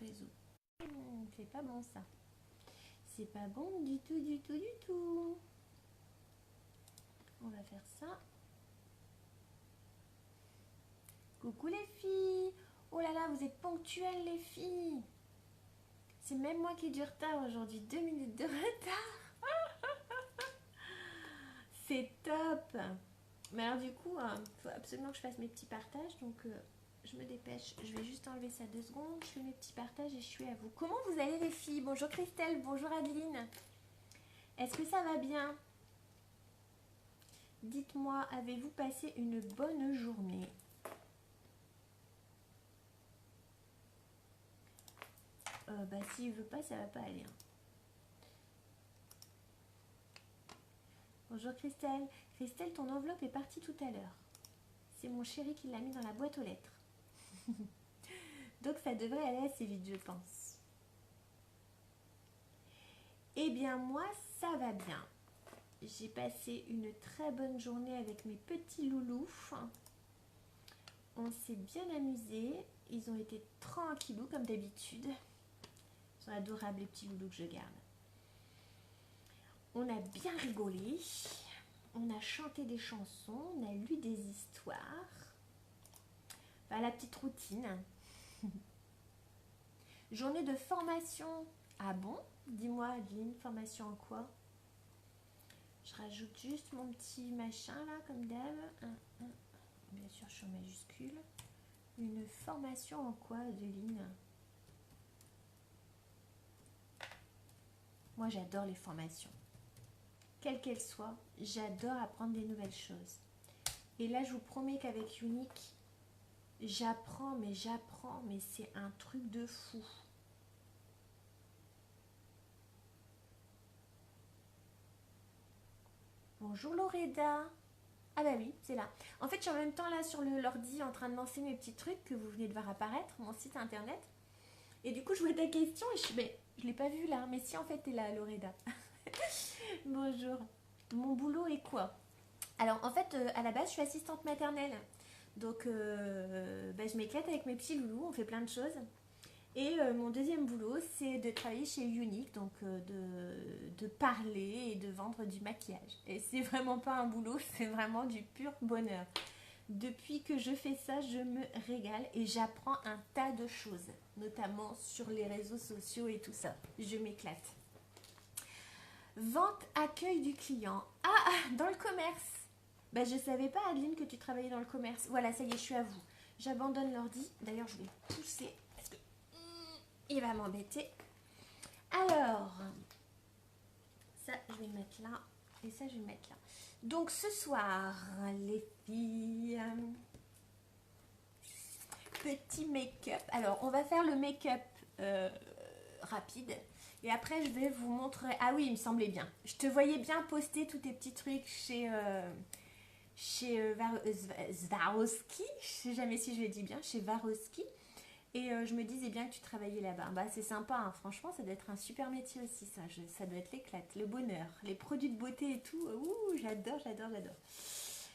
réseau. C'est pas bon ça. C'est pas bon du tout, du tout, du tout. On va faire ça. Coucou les filles. Oh là là, vous êtes ponctuelles les filles. C'est même moi qui ai du retard aujourd'hui. 2 minutes de retard. C'est top. Mais alors du coup, il faut absolument que je fasse mes petits partages. Donc je me dépêche. Je vais juste enlever ça 2 secondes. Je fais mes petits partages et je suis à vous. Comment vous allez les filles? Bonjour Christelle, bonjour Adeline. Est-ce que ça va bien? Dites-moi, avez-vous passé une bonne journée? Bah s'il veut pas, ça va pas aller. Hein. Bonjour Christelle. Christelle, ton enveloppe est partie tout à l'heure. C'est mon chéri qui l'a mis dans la boîte aux lettres. Donc ça devrait aller assez vite, je pense. Eh bien moi, ça va bien. J'ai passé une très bonne journée avec mes petits loulous. On s'est bien amusés. Ils ont été tranquillous comme d'habitude. Ils sont adorables les petits loulous que je garde. On a bien rigolé. On a chanté des chansons. On a lu des histoires. Enfin, la petite routine. Journée de formation. Ah bon? Dis-moi Adeline, formation en quoi? Je rajoute juste mon petit machin là, comme d'hab. Bien sûr, je suis en majuscule. Une formation en quoi, Adeline? Moi, j'adore les formations. Quelles qu'elles soient, j'adore apprendre des nouvelles choses. Et là, je vous promets qu'avec Unique, j'apprends, mais c'est un truc de fou. Bonjour Loreda. Ah bah oui, c'est là. En fait, je suis en même temps là sur l'ordi en train de lancer mes petits trucs que vous venez de voir apparaître, mon site internet. Et du coup, je vois ta question et je l'ai pas vu là. Mais si, en fait, t'es là, Loreda. Bonjour. Mon boulot est quoi? Alors, en fait, à la base, je suis assistante maternelle. Donc, je m'éclate avec mes petits loulous. On fait plein de choses. Et mon deuxième boulot, c'est de travailler chez Unique, donc de parler et de vendre du maquillage. Et c'est vraiment pas un boulot, c'est vraiment du pur bonheur. Depuis que je fais ça, je me régale et j'apprends un tas de choses, notamment sur les réseaux sociaux et tout ça. Je m'éclate. Vente, accueil du client. Ah, dans le commerce. Bah, je savais pas, Adeline, que tu travaillais dans le commerce. Voilà, ça y est, je suis à vous. J'abandonne l'ordi. D'ailleurs, je vais pousser parce que il va m'embêter. Alors, ça, je vais le mettre là. Et ça, je vais le mettre là. Donc, ce soir, les filles, petit make-up. Alors, on va faire le make-up rapide. Et après, je vais vous montrer... Ah oui, il me semblait bien. Je te voyais bien poster tous tes petits trucs chez Swarovski. Je sais jamais si je le dis bien. Chez Swarovski. Et je me disais bien que tu travaillais là-bas. Bah, c'est sympa, hein. Franchement, ça doit être un super métier aussi, ça. Ça doit être l'éclate, le bonheur. Les produits de beauté et tout. Ouh, j'adore, j'adore, j'adore.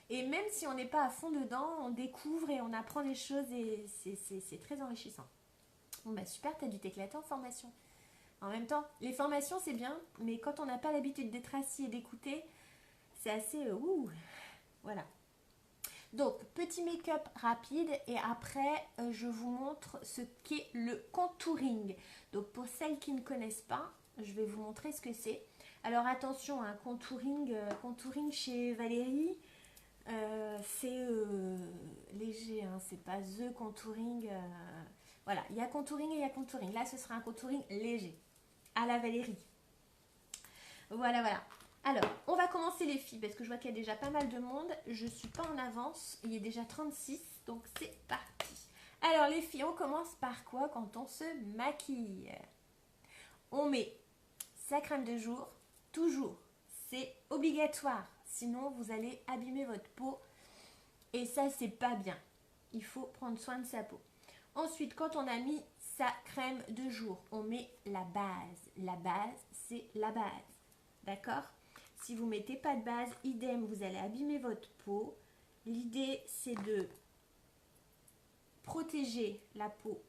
Et même si on n'est pas à fond dedans, on découvre et on apprend des choses et c'est très enrichissant. Bon, bah super, t'as dû t'éclater en formation. En même temps, les formations, c'est bien, mais quand on n'a pas l'habitude d'être assis et d'écouter, c'est assez... ouh, voilà. Donc, petit make-up rapide et après, je vous montre ce qu'est le contouring. Donc, pour celles qui ne connaissent pas, je vais vous montrer ce que c'est. Alors, attention, un contouring chez Valérie, c'est léger, hein, c'est pas the contouring. Voilà, il y a contouring et il y a contouring. Là, ce sera un contouring léger, à la Valérie. Voilà, voilà. Alors, on va commencer les filles parce que je vois qu'il y a déjà pas mal de monde. Je ne suis pas en avance. Il est déjà 36, donc c'est parti. Alors les filles, on commence par quoi quand on se maquille? On met sa crème de jour, toujours. C'est obligatoire. Sinon, vous allez abîmer votre peau. Et ça, c'est pas bien. Il faut prendre soin de sa peau. Ensuite, quand on a mis sa crème de jour, on met la base. La base, c'est la base. D'accord? Si vous ne mettez pas de base, idem, vous allez abîmer votre peau. L'idée, c'est de protéger la peau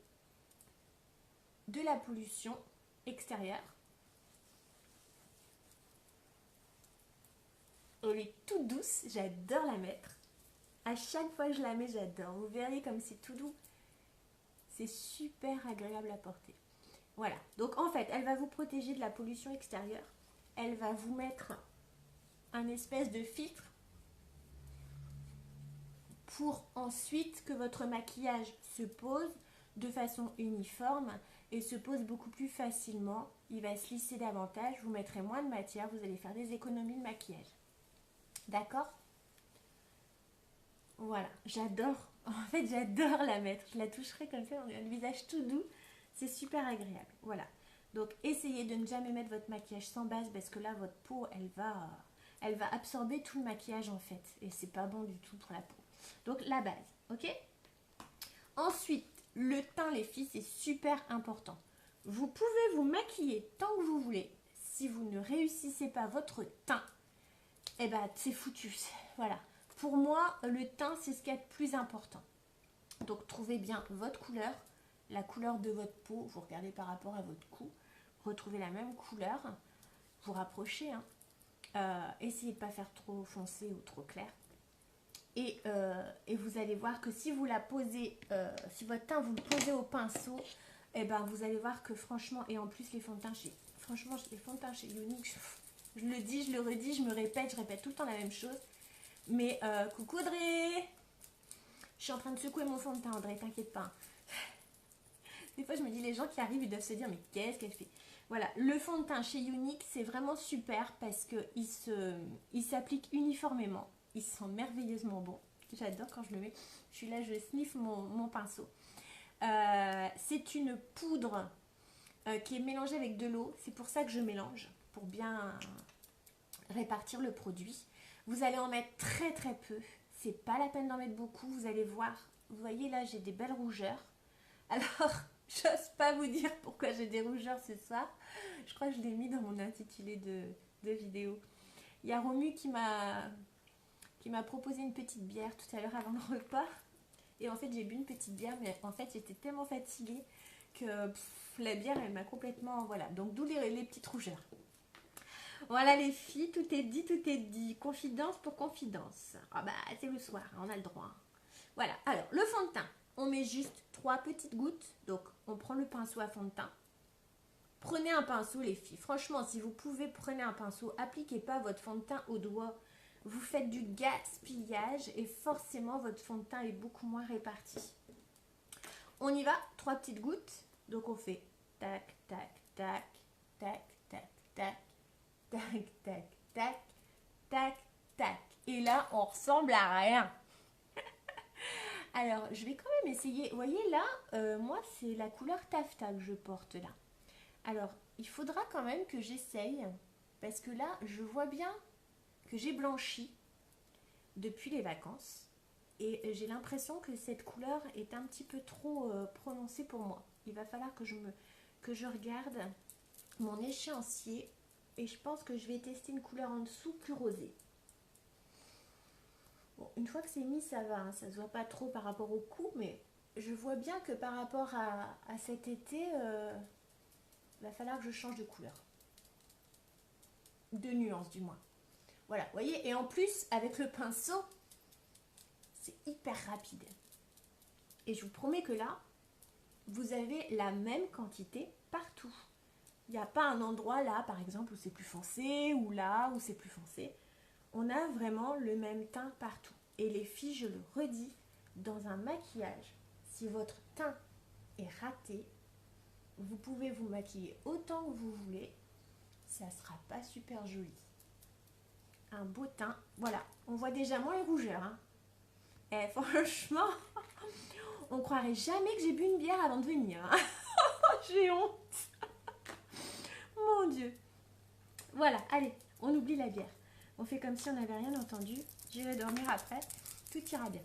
de la pollution extérieure. Elle est toute douce, j'adore la mettre. À chaque fois que je la mets, j'adore. Vous verrez comme c'est tout doux. C'est super agréable à porter. Voilà, donc en fait, elle va vous protéger de la pollution extérieure. Elle va vous mettre un espèce de filtre pour ensuite que votre maquillage se pose de façon uniforme et se pose beaucoup plus facilement. Il va se lisser davantage, vous mettrez moins de matière, vous allez faire des économies de maquillage. D'accord? Voilà, j'adore. En fait, j'adore la mettre. Je la toucherai comme ça, on a le visage tout doux. C'est super agréable. Voilà. Donc, essayez de ne jamais mettre votre maquillage sans base parce que là, votre peau, elle va absorber tout le maquillage en fait. Et c'est pas bon du tout pour la peau. Donc, la base, ok? Ensuite, le teint, les filles, c'est super important. Vous pouvez vous maquiller tant que vous voulez. Si vous ne réussissez pas votre teint, eh ben, c'est foutu. Voilà. Pour moi, le teint, c'est ce qu'il y a de plus important. Donc, trouvez bien votre couleur, la couleur de votre peau. Vous regardez par rapport à votre cou. Retrouvez la même couleur. Vous rapprochez. Hein. Essayez de ne pas faire trop foncé ou trop clair. Et vous allez voir que si vous la posez, si votre teint, vous le posez au pinceau, eh ben, vous allez voir que franchement, et en plus, les fonds de teint chez... Franchement, les fonds de teint chez Younique, je le dis, je le redis, je répète tout le temps la même chose. Mais coucou Audrey, je suis en train de secouer mon fond de teint, Audrey, t'inquiète pas. Des fois je me dis les gens qui arrivent ils doivent se dire mais qu'est-ce qu'elle fait. Voilà, le fond de teint chez Younique c'est vraiment super parce qu'il s'applique uniformément, il sent merveilleusement bon. J'adore quand je le mets, je suis là, je sniffe mon pinceau. C'est une poudre qui est mélangée avec de l'eau, c'est pour ça que je mélange, pour bien répartir le produit. Vous allez en mettre très très peu. C'est pas la peine d'en mettre beaucoup. Vous allez voir. Vous voyez là, j'ai des belles rougeurs. Alors, j'ose pas vous dire pourquoi j'ai des rougeurs ce soir. Je crois que je l'ai mis dans mon intitulé de vidéo. Il y a Romu qui m'a proposé une petite bière tout à l'heure avant le repas. Et en fait, j'ai bu une petite bière. Mais en fait, j'étais tellement fatiguée que la bière, elle m'a complètement... Voilà. Donc, d'où les petites rougeurs. Voilà les filles, tout est dit, tout est dit. Confidence pour confidence. Ah bah c'est le soir, on a le droit. Voilà, alors le fond de teint, on met juste 3 petites gouttes. Donc on prend le pinceau à fond de teint. Prenez un pinceau les filles. Franchement, si vous pouvez, prenez un pinceau. Appliquez pas votre fond de teint au doigt. Vous faites du gaspillage et forcément votre fond de teint est beaucoup moins réparti. On y va, 3 petites gouttes. Donc on fait tac, tac, tac, tac, tac, tac. Tac, tac, tac, tac, tac. Et là, on ressemble à rien. Alors, je vais quand même essayer. Vous voyez là, moi, c'est la couleur taffetas que je porte là. Alors, il faudra quand même que j'essaye. Parce que là, je vois bien que j'ai blanchi depuis les vacances. Et j'ai l'impression que cette couleur est un petit peu trop prononcée pour moi. Il va falloir que je regarde mon échéancier. Et je pense que je vais tester une couleur en dessous plus rosée. Bon, une fois que c'est mis, ça va. Hein, ça ne se voit pas trop par rapport au cou. Mais je vois bien que par rapport à cet été, il va falloir que je change de couleur. De nuance du moins. Voilà, vous voyez. Et en plus, avec le pinceau, c'est hyper rapide. Et je vous promets que là, vous avez la même quantité partout. Il n'y a pas un endroit là, par exemple, où c'est plus foncé, ou là, où c'est plus foncé. On a vraiment le même teint partout. Et les filles, je le redis, dans un maquillage, si votre teint est raté, vous pouvez vous maquiller autant que vous voulez. Ça ne sera pas super joli. Un beau teint. Voilà, on voit déjà moins les rougeurs. Hein. Et franchement, on croirait jamais que j'ai bu une bière avant de venir. Hein. J'ai honte. Mon Dieu. Voilà, allez, on oublie la bière. On fait comme si on n'avait rien entendu. J'irai dormir après. Tout ira bien.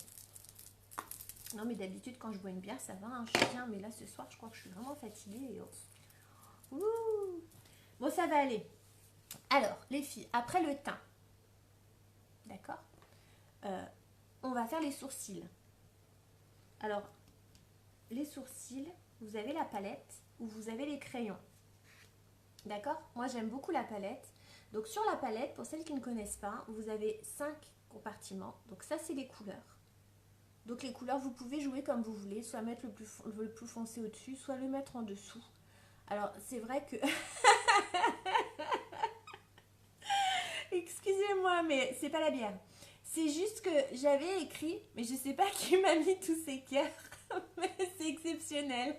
Non, mais d'habitude, quand je bois une bière, ça va. Hein, je suis bien. Mais là, ce soir, je crois que je suis vraiment fatiguée. Et ouh. Bon, ça va aller. Alors, les filles, après le teint. D'accord, on va faire les sourcils. Alors, les sourcils, vous avez la palette ou vous avez les crayons. D'accord? Moi, j'aime beaucoup la palette. Donc, sur la palette, pour celles qui ne connaissent pas, vous avez 5 compartiments. Donc, ça, c'est les couleurs. Donc, les couleurs, vous pouvez jouer comme vous voulez. Soit mettre le plus foncé au-dessus, soit le mettre en dessous. Alors, c'est vrai que... Excusez-moi, mais c'est pas la bière. C'est juste que j'avais écrit, mais je sais pas qui m'a mis tous ces cœurs. Mais c'est exceptionnel.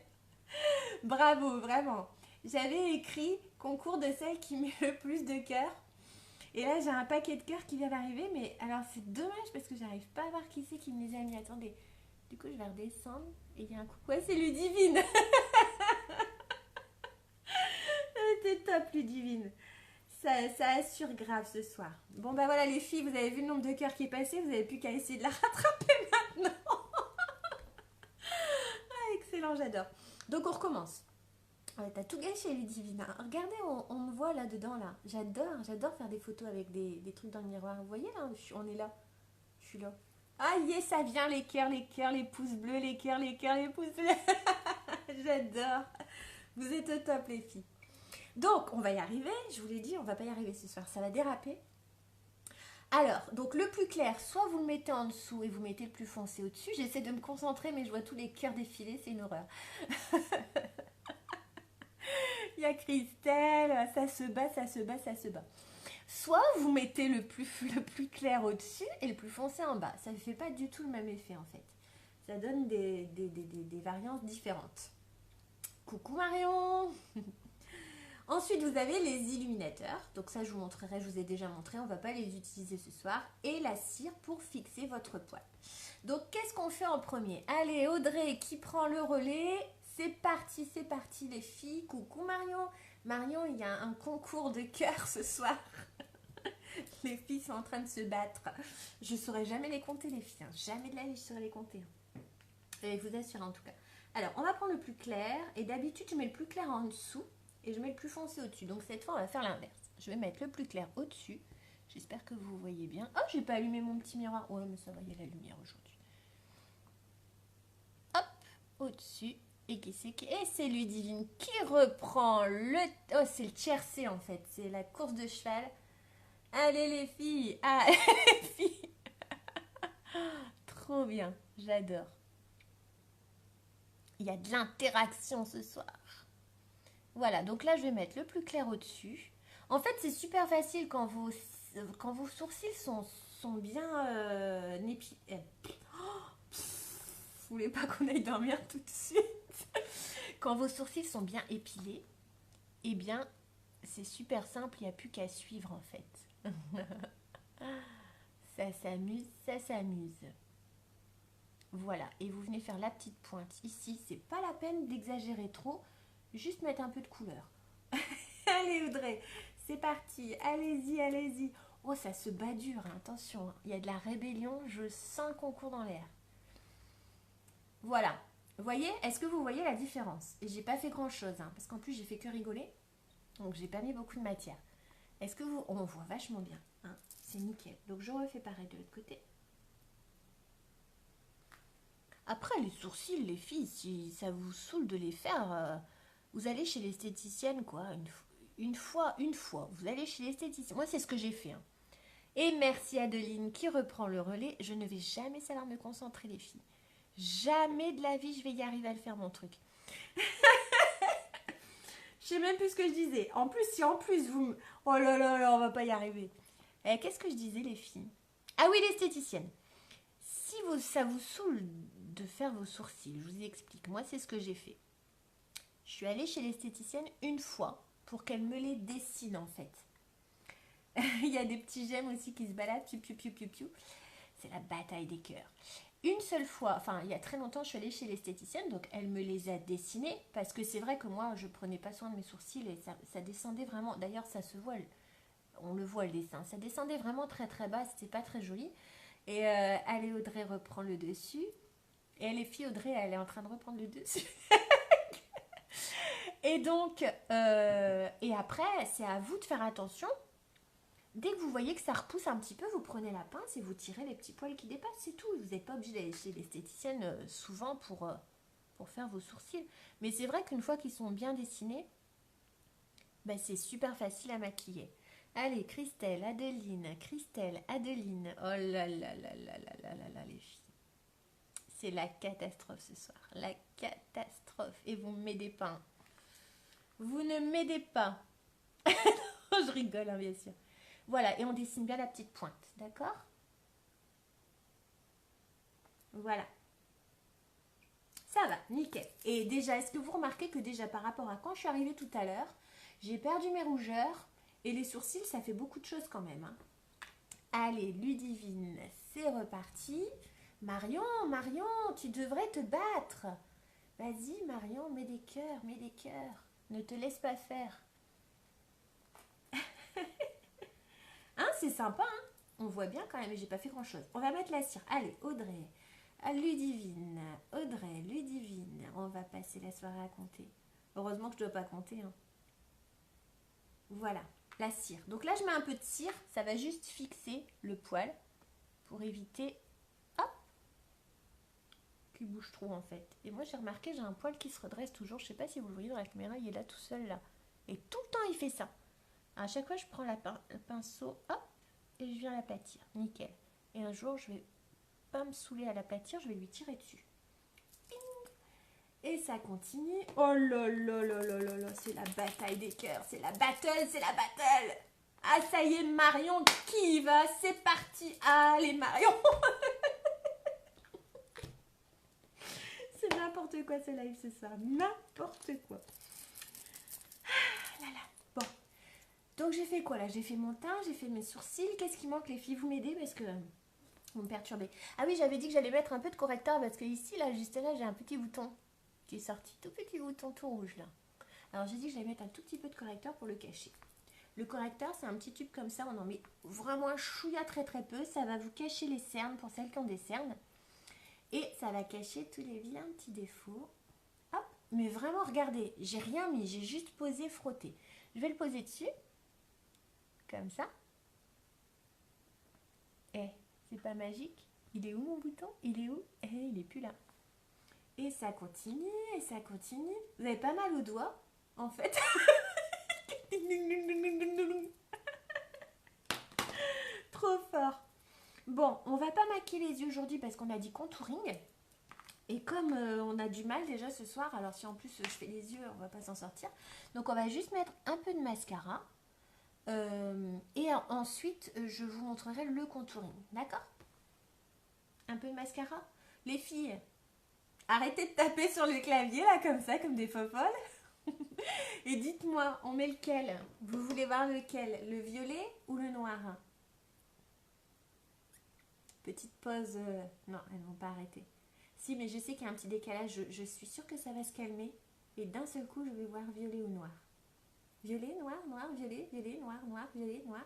Bravo, vraiment. J'avais écrit concours de celle qui met le plus de cœurs. Et là, j'ai un paquet de cœurs qui vient d'arriver. Mais alors, c'est dommage parce que j'arrive pas à voir qui c'est qui me les a mis. Attendez. Du coup, je vais redescendre. Et il y a un coucou. Ouais, c'est Ludivine. Elle était top, Ludivine. Ça assure grave ce soir. Bon, bah voilà, les filles, vous avez vu le nombre de cœurs qui est passé. Vous n'avez plus qu'à essayer de la rattraper maintenant. Ah, excellent, j'adore. Donc, on recommence. Ouais, t'as tout gâché, Ludivine. Regardez, on me voit là-dedans, là. J'adore faire des photos avec des trucs dans le miroir. Vous voyez, là, on est là. Je suis là. Ah, yes, ça vient, les cœurs, les pouces bleus, les cœurs, les pouces bleus. J'adore. Vous êtes au top, les filles. Donc, on va y arriver. Je vous l'ai dit, on va pas y arriver ce soir. Ça va déraper. Alors, donc le plus clair, soit vous le mettez en dessous et vous mettez le plus foncé au-dessus. J'essaie de me concentrer, mais je vois tous les cœurs défiler. C'est une horreur. Il y a Christelle, ça se bat, ça se bat, ça se bat. Soit vous mettez le plus clair au-dessus et le plus foncé en bas. Ça ne fait pas du tout le même effet en fait. Ça donne des variantes différentes. Coucou Marion. Ensuite, vous avez les illuminateurs. Donc ça, je vous montrerai, je vous ai déjà montré. On ne va pas les utiliser ce soir. Et la cire pour fixer votre poil. Donc, qu'est-ce qu'on fait en premier? Allez, Audrey qui prend le relais. C'est parti les filles. Coucou Marion. Marion, il y a un concours de cœur ce soir. Les filles sont en train de se battre. Je ne saurais jamais les compter, les filles. Jamais de la vie, je saurais les compter. Je vous assure en tout cas. Alors, on va prendre le plus clair. Et d'habitude, je mets le plus clair en dessous. Et je mets le plus foncé au-dessus. Donc, cette fois, on va faire l'inverse. Je vais mettre le plus clair au-dessus. J'espère que vous voyez bien. Oh, j'ai pas allumé mon petit miroir. Ouais, mais ça va, il y a la lumière aujourd'hui. Hop, au-dessus. Et qui c'est qui... Et c'est Ludivine qui reprend le... Oh, c'est le tiercé en fait. C'est la course de cheval. Allez les filles. Ah, les filles. Trop bien. J'adore. Il y a de l'interaction ce soir. Voilà, donc là, je vais mettre le plus clair au-dessus. En fait, c'est super facile quand vos sourcils sont bien épilés. Vous voulez pas qu'on aille dormir tout de suite? Quand vos sourcils sont bien épilés, eh bien, c'est super simple, il n'y a plus qu'à suivre en fait. Ça s'amuse, ça s'amuse. Voilà, et vous venez faire la petite pointe ici. C'est pas la peine d'exagérer trop, juste mettre un peu de couleur. Allez Audrey, c'est parti, allez-y, allez-y. Oh, ça se bat dur, hein. Attention, hein. Il y a de la rébellion, je sens le concours dans l'air. Voilà. Vous voyez, est-ce que vous voyez la différence? Et j'ai pas fait grand chose, hein, parce qu'en plus j'ai fait que rigoler. Donc j'ai pas mis beaucoup de matière. Est-ce que vous... On voit vachement bien, hein, c'est nickel. Donc je refais pareil de l'autre côté. Après les sourcils, les filles, si ça vous saoule de les faire, vous allez chez l'esthéticienne quoi. Une fois, vous allez chez l'esthéticienne. Moi c'est ce que j'ai fait. Hein. Et merci Adeline qui reprend le relais. Je ne vais jamais savoir me concentrer les filles. Jamais de la vie je vais y arriver à le faire mon truc. Je sais même plus ce que je disais. En plus, si en plus vous... Oh là là là, on va pas y arriver. Qu'est-ce que je disais les filles? Ah oui, l'esthéticienne. Si ça vous saoule de faire vos sourcils, je vous explique. Moi, c'est ce que j'ai fait. Je suis allée chez l'esthéticienne une fois pour qu'elle me les dessine en fait. Il y a des petits gemmes aussi qui se baladent. Piou, piou, piou, piou, piou. C'est la bataille des cœurs. Une seule fois, enfin il y a très longtemps, je suis allée chez l'esthéticienne, donc elle me les a dessinés, parce que c'est vrai que moi, je prenais pas soin de mes sourcils et ça descendait vraiment, d'ailleurs ça se voit, on le voit le dessin, ça descendait vraiment très très bas, c'était pas très joli. Et allez, Audrey reprend le dessus, et les filles, Audrey, elle est en train de reprendre le dessus. Et donc, et après, c'est à vous de faire attention. Dès que vous voyez que ça repousse un petit peu, vous prenez la pince et vous tirez les petits poils qui dépassent, c'est tout. Vous n'êtes pas obligé d'aller chez l'esthéticienne souvent pour pour faire vos sourcils. Mais c'est vrai qu'une fois qu'ils sont bien dessinés, ben c'est super facile à maquiller. Allez, Christelle, Adeline, Christelle, Adeline. Oh là là là là là là là là, les filles. C'est la catastrophe ce soir. La catastrophe. Et vous ne m'aidez pas. Hein. Vous ne m'aidez pas. Je rigole, hein, bien sûr. Voilà, et on dessine bien la petite pointe. D'accord? Voilà. Ça va, nickel. Et déjà, est-ce que vous remarquez que déjà par rapport à quand je suis arrivée tout à l'heure, j'ai perdu mes rougeurs et les sourcils, ça fait beaucoup de choses quand même. Hein. Allez, Ludivine, c'est reparti. Marion, Marion, tu devrais te battre. Vas-y, Marion, mets des cœurs, mets des cœurs. Ne te laisse pas faire. Hein, c'est sympa, hein? On voit bien quand même, mais j'ai pas fait grand-chose. On va mettre la cire. Allez, Audrey, Ludivine, Audrey, Ludivine. On va passer la soirée à compter. Heureusement que je dois pas compter. Hein. Voilà, la cire. Donc là, je mets un peu de cire. Ça va juste fixer le poil pour éviter, hop, qu'il bouge trop en fait. Et moi, j'ai remarqué, j'ai un poil qui se redresse toujours. Je sais pas si vous le voyez dans la caméra, il est là tout seul là. Et tout le temps, il fait ça. À chaque fois, je prends le pinceau, hop, et je viens l'aplatir. Nickel. Et un jour, je vais pas me saouler à l'aplatir, je vais lui tirer dessus. Et ça continue. Oh là là là là là là, c'est la bataille des cœurs, c'est la battle, c'est la battle. Ah ça y est, Marion qui y va, c'est parti. Allez Marion. C'est n'importe quoi ce live ce soir, n'importe quoi. Ah là là. Bon, donc j'ai fait quoi là? J'ai fait mon teint, j'ai fait mes sourcils. Qu'est-ce qui manque les filles? Vous m'aidez parce que vous me perturbez. Ah oui, j'avais dit que j'allais mettre un peu de correcteur parce que ici, là, juste là, j'ai un petit bouton qui est sorti, tout petit bouton tout rouge là. Alors j'ai dit que j'allais mettre un tout petit peu de correcteur pour le cacher. Le correcteur, c'est un petit tube comme ça, on en met vraiment un chouïa très très peu. Ça va vous cacher les cernes pour celles qui ont des cernes. Et ça va cacher tous les vilains petits défauts. Hop, mais vraiment, regardez, j'ai rien mis, j'ai juste posé, frotté. Je vais le poser dessus, comme ça. Eh, c'est pas magique? Il est où mon bouton? Il est où? Eh, il est plus là. Et ça continue, et ça continue. Vous avez pas mal aux doigts, en fait. Trop fort. Bon, on va pas maquiller les yeux aujourd'hui parce qu'on a dit contouring. Et comme on a du mal déjà ce soir, alors si en plus je fais les yeux, on va pas s'en sortir. Donc on va juste mettre un peu de mascara. Et ensuite, je vous montrerai le contouring. D'accord? Un peu de mascara. Les filles, arrêtez de taper sur le clavier là comme ça, comme des fofolles. Et dites-moi, on met lequel? Vous voulez voir lequel? Le violet ou le noir? Petite pause. Non, elles ne vont pas arrêter. Si, mais je sais qu'il y a un petit décalage. Je suis sûre que ça va se calmer. Et d'un seul coup, je vais voir violet ou noir. Violet, noir, noir, violet, violet, noir, noir, violet, noir.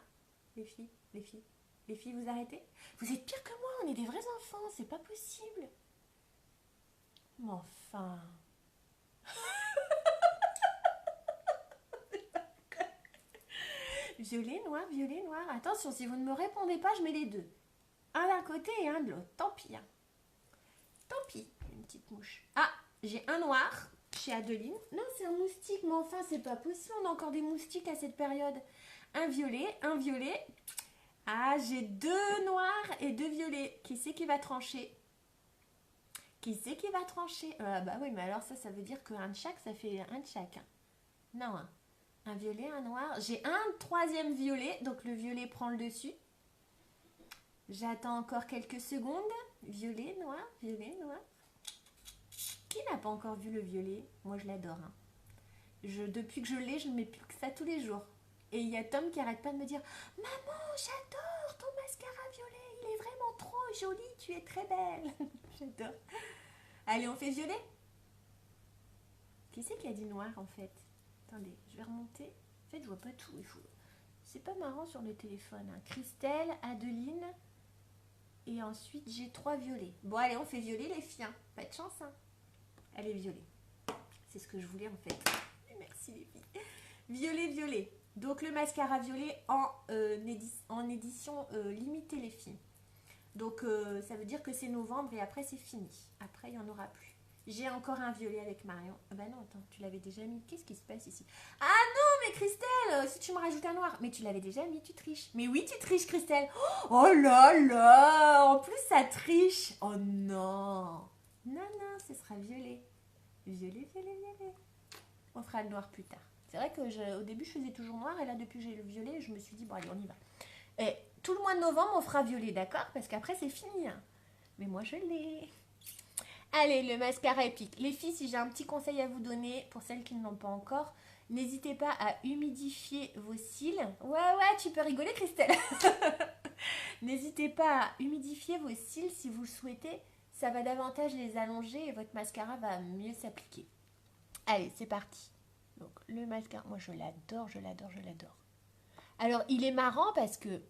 Les filles, les filles. Les filles, vous arrêtez? Vous êtes pire que moi, on est des vrais enfants, c'est pas possible. Mais enfin... Violet, noir, violet, noir. Attention, si vous ne me répondez pas, je mets les deux. Un d'un côté et un de l'autre. Tant pis. Hein. Tant pis. Une petite mouche. Ah, j'ai un noir chez Adeline. Non, c'est un moustique, mais enfin, c'est pas possible. On a encore des moustiques à cette période. Un violet, un violet. Ah, j'ai deux noirs et deux violets. Qui c'est qui va trancher? Qui c'est qui va trancher? Bah oui, mais alors ça veut dire qu'un de chaque, ça fait un de chaque. Hein. Non, hein. Un violet, un noir. J'ai un troisième violet, donc le violet prend le dessus. J'attends encore quelques secondes. Violet, noir, violet, noir. Qui n'a pas encore vu le violet? Moi, je l'adore. Hein. Depuis que je l'ai, je ne mets plus que ça tous les jours. Et il y a Tom qui arrête pas de me dire « Maman, j'adore ton mascara violet. Il est vraiment trop joli. Tu es très belle. » J'adore. Allez, on fait violet? Qui c'est qui a dit noir, en fait? Attendez, je vais remonter. En fait, je vois pas tout. C'est pas marrant sur le téléphone. Hein. Christelle, Adeline. Et ensuite, j'ai 3 violets. Bon, allez, on fait violet, les filles. Hein. Pas de chance. Hein. Allez, violet. C'est ce que je voulais, en fait. Merci, les filles. Violet, violet. Donc, le mascara violet en édition limitée, les filles. Donc, ça veut dire que c'est novembre et après, c'est fini. Après, il n'y en aura plus. J'ai encore un violet avec Marion. Ah bah non, attends, tu l'avais déjà mis. Qu'est-ce qui se passe ici? Ah non, mais Christelle, si tu me rajoutes un noir. Mais tu l'avais déjà mis, tu triches. Mais oui, tu triches, Christelle. Oh là là, en plus ça triche. Oh non. Non, non, ce sera violet. Violet, violet, violet. On fera le noir plus tard. C'est vrai que au début, je faisais toujours noir. Et là, depuis que j'ai le violet, je me suis dit, bon, allez, on y va. Et tout le mois de novembre, on fera violet, d'accord? Parce qu'après, c'est fini. Hein. Mais moi, je l'ai. Allez, le mascara épique. Les filles, si j'ai un petit conseil à vous donner, pour celles qui ne l'ont pas encore, n'hésitez pas à humidifier vos cils. Ouais, tu peux rigoler, Christelle. N'hésitez pas à humidifier vos cils si vous le souhaitez. Ça va davantage les allonger et votre mascara va mieux s'appliquer. Allez, c'est parti. Donc, le mascara, moi je l'adore, je l'adore, je l'adore. Alors, il est marrant parce que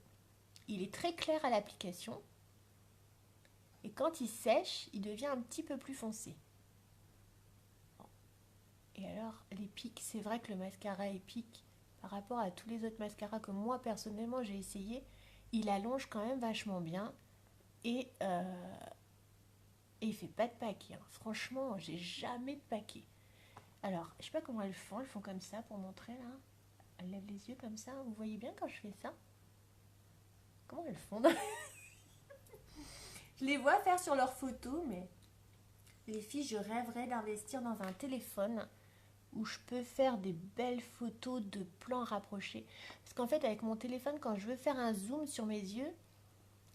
il est très clair à l'application. Et quand il sèche, il devient un petit peu plus foncé. Et alors, les pics, c'est vrai que le mascara épique, par rapport à tous les autres mascaras que moi, personnellement, j'ai essayé, il allonge quand même vachement bien. Et, et il fait pas de paquet. Hein. Franchement, j'ai jamais de paquet. Alors, je sais pas comment elles font comme ça pour montrer, là. Elles lèvent les yeux comme ça. Vous voyez bien quand je fais ça? Comment elles font? Je les vois faire sur leurs photos, mais les filles, je rêverais d'investir dans un téléphone où je peux faire des belles photos de plans rapprochés. Parce qu'en fait, avec mon téléphone, quand je veux faire un zoom sur mes yeux,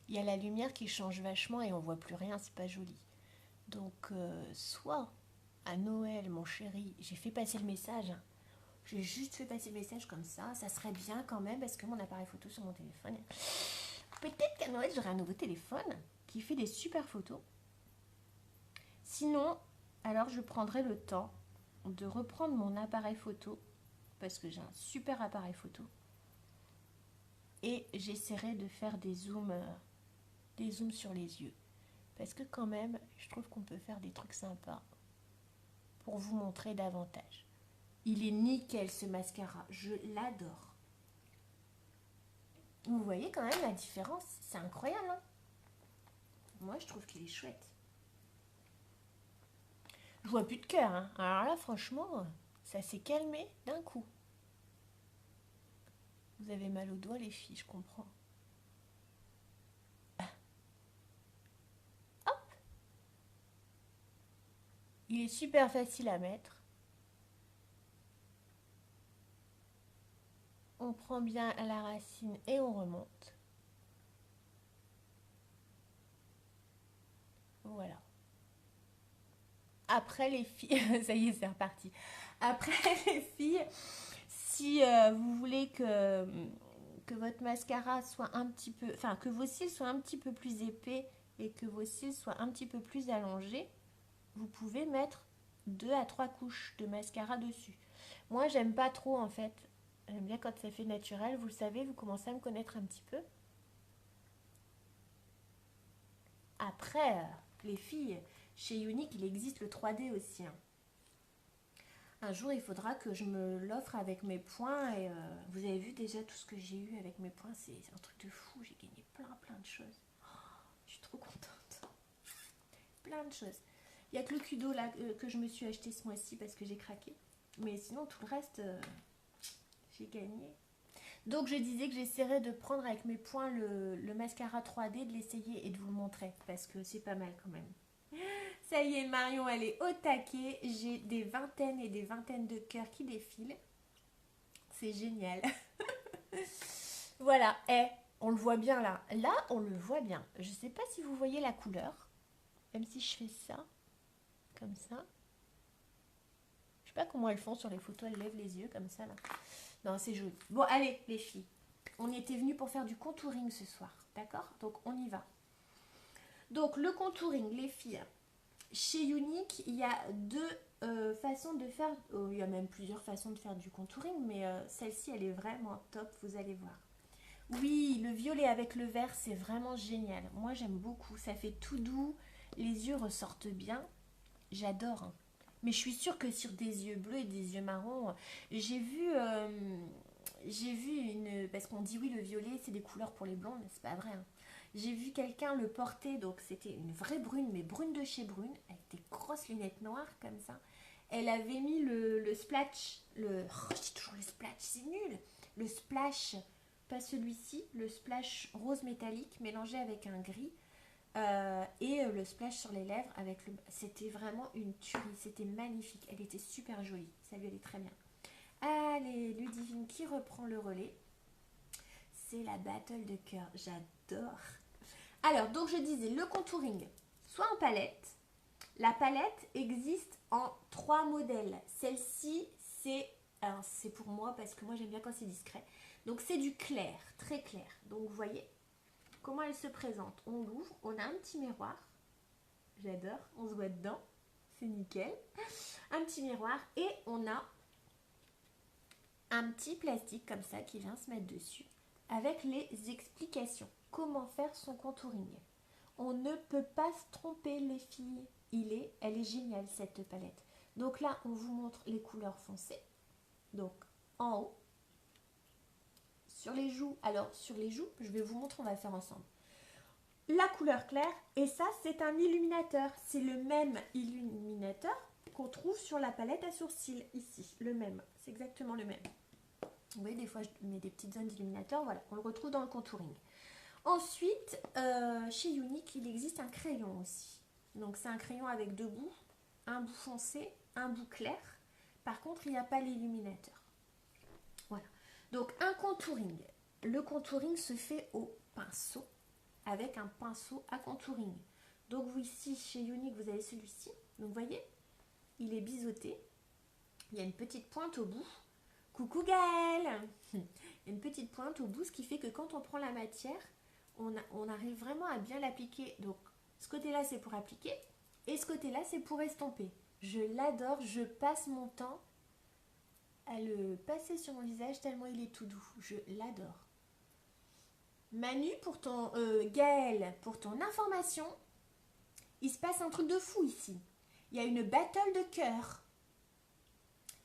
il y a la lumière qui change vachement et on voit plus rien, c'est pas joli. Donc, soit à Noël, mon chéri, j'ai fait passer le message. Hein. J'ai juste fait passer le message comme ça serait bien quand même parce que mon appareil photo sur mon téléphone. Peut-être qu'à Noël, j'aurai un nouveau téléphone qui fait des super photos. Sinon, alors je prendrai le temps de reprendre mon appareil photo parce que j'ai un super appareil photo et j'essaierai de faire des zooms sur les yeux parce que quand même, je trouve qu'on peut faire des trucs sympas pour vous montrer davantage. Il est nickel ce mascara, je l'adore. Vous voyez quand même la différence, c'est incroyable. Hein. Moi, je trouve qu'il est chouette. Je vois plus de cœur. Hein. Alors là, franchement, ça s'est calmé d'un coup. Vous avez mal aux doigts, les filles, je comprends. Hop. Il est super facile à mettre. On prend bien à la racine et on remonte. Voilà. Après les filles, ça y est, c'est reparti. Après les filles, si vous voulez que votre mascara soit un petit peu, enfin que vos cils soient un petit peu plus épais et que vos cils soient un petit peu plus allongés, vous pouvez mettre 2 à 3 couches de mascara dessus. Moi, j'aime pas trop en fait. J'aime bien quand ça fait naturel. Vous le savez, vous commencez à me connaître un petit peu. Après, les filles, chez Unique, il existe le 3D aussi. Hein. Un jour, il faudra que je me l'offre avec mes points. Et vous avez vu déjà tout ce que j'ai eu avec mes points. C'est un truc de fou. J'ai gagné plein de choses. Je suis trop contente. Plein de choses. Il n'y a que le Kudo là, que je me suis acheté ce mois-ci parce que j'ai craqué. Mais sinon, tout le reste, j'ai gagné. Donc, je disais que j'essaierais de prendre avec mes points le mascara 3D, de l'essayer et de vous le montrer. Parce que c'est pas mal quand même. Ça y est, Marion, elle est au taquet. J'ai des vingtaines et des vingtaines de cœurs qui défilent. C'est génial. Voilà, on le voit bien là. Là, on le voit bien. Je ne sais pas si vous voyez la couleur. Même si je fais ça, comme ça. Je sais pas comment elles font sur les photos. Elles lèvent les yeux comme ça là. Non, c'est joli. Bon, allez, les filles. On était venus pour faire du contouring ce soir. D'accord? Donc, on y va. Donc, le contouring, les filles. Chez Unique, il y a deux façons de faire. Il y a même plusieurs façons de faire du contouring, mais celle-ci, elle est vraiment top. Vous allez voir. Oui, le violet avec le vert, c'est vraiment génial. Moi, j'aime beaucoup. Ça fait tout doux. Les yeux ressortent bien. J'adore. Hein. Mais je suis sûre que sur des yeux bleus et des yeux marrons, j'ai vu une... Parce qu'on dit oui, le violet, c'est des couleurs pour les blondes, mais c'est pas vrai. Hein. J'ai vu quelqu'un le porter, donc c'était une vraie brune, mais brune de chez Brune, avec des grosses lunettes noires comme ça. Elle avait mis le splash, oh, j'ai toujours le splash, c'est nul. Le splash, pas celui-ci, le splash rose métallique mélangé avec un gris. Et le splash sur les lèvres avec le... C'était vraiment une tuerie, c'était magnifique. Elle était super jolie, ça lui allait très bien. Allez, Ludivine qui reprend le relais. C'est la battle de cœur, j'adore. Alors, donc je disais, le contouring, soit en palette. La palette existe en 3 modèles. Celle-ci, c'est... Alors, c'est pour moi parce que moi, j'aime bien quand c'est discret. Donc, c'est du clair, très clair. Donc, vous voyez comment elle se présente. On l'ouvre, on a un petit miroir. J'adore, on se voit dedans. C'est nickel. Un petit miroir et on a un petit plastique comme ça qui vient se mettre dessus avec les explications. Comment faire son contouring. On ne peut pas se tromper les filles. Elle est géniale cette palette. Donc là, on vous montre les couleurs foncées. Donc en haut, sur les joues. Alors sur les joues, je vais vous montrer, on va faire ensemble. La couleur claire et ça, c'est un illuminateur. C'est le même illuminateur qu'on trouve sur la palette à sourcils ici. Le même, c'est exactement le même. Vous voyez, des fois, je mets des petites zones d'illuminateur. Voilà, on le retrouve dans le contouring. Ensuite, chez Younique, il existe un crayon aussi. Donc, c'est un crayon avec 2 bouts. Un bout foncé, un bout clair. Par contre, il n'y a pas l'illuminateur. Voilà. Donc, un contouring. Le contouring se fait au pinceau avec un pinceau à contouring. Donc, vous ici, chez Younique, vous avez celui-ci. Donc, vous voyez, il est biseauté. Il y a une petite pointe au bout. Coucou Gaëlle. Il y a une petite pointe au bout, ce qui fait que quand on prend la matière, on arrive vraiment à bien l'appliquer. Donc, ce côté-là, c'est pour appliquer. Et ce côté-là, c'est pour estomper. Je l'adore. Je passe mon temps à le passer sur mon visage tellement il est tout doux. Je l'adore. Manu, Gaëlle, pour ton information, il se passe un truc de fou ici. Il y a une battle de cœur.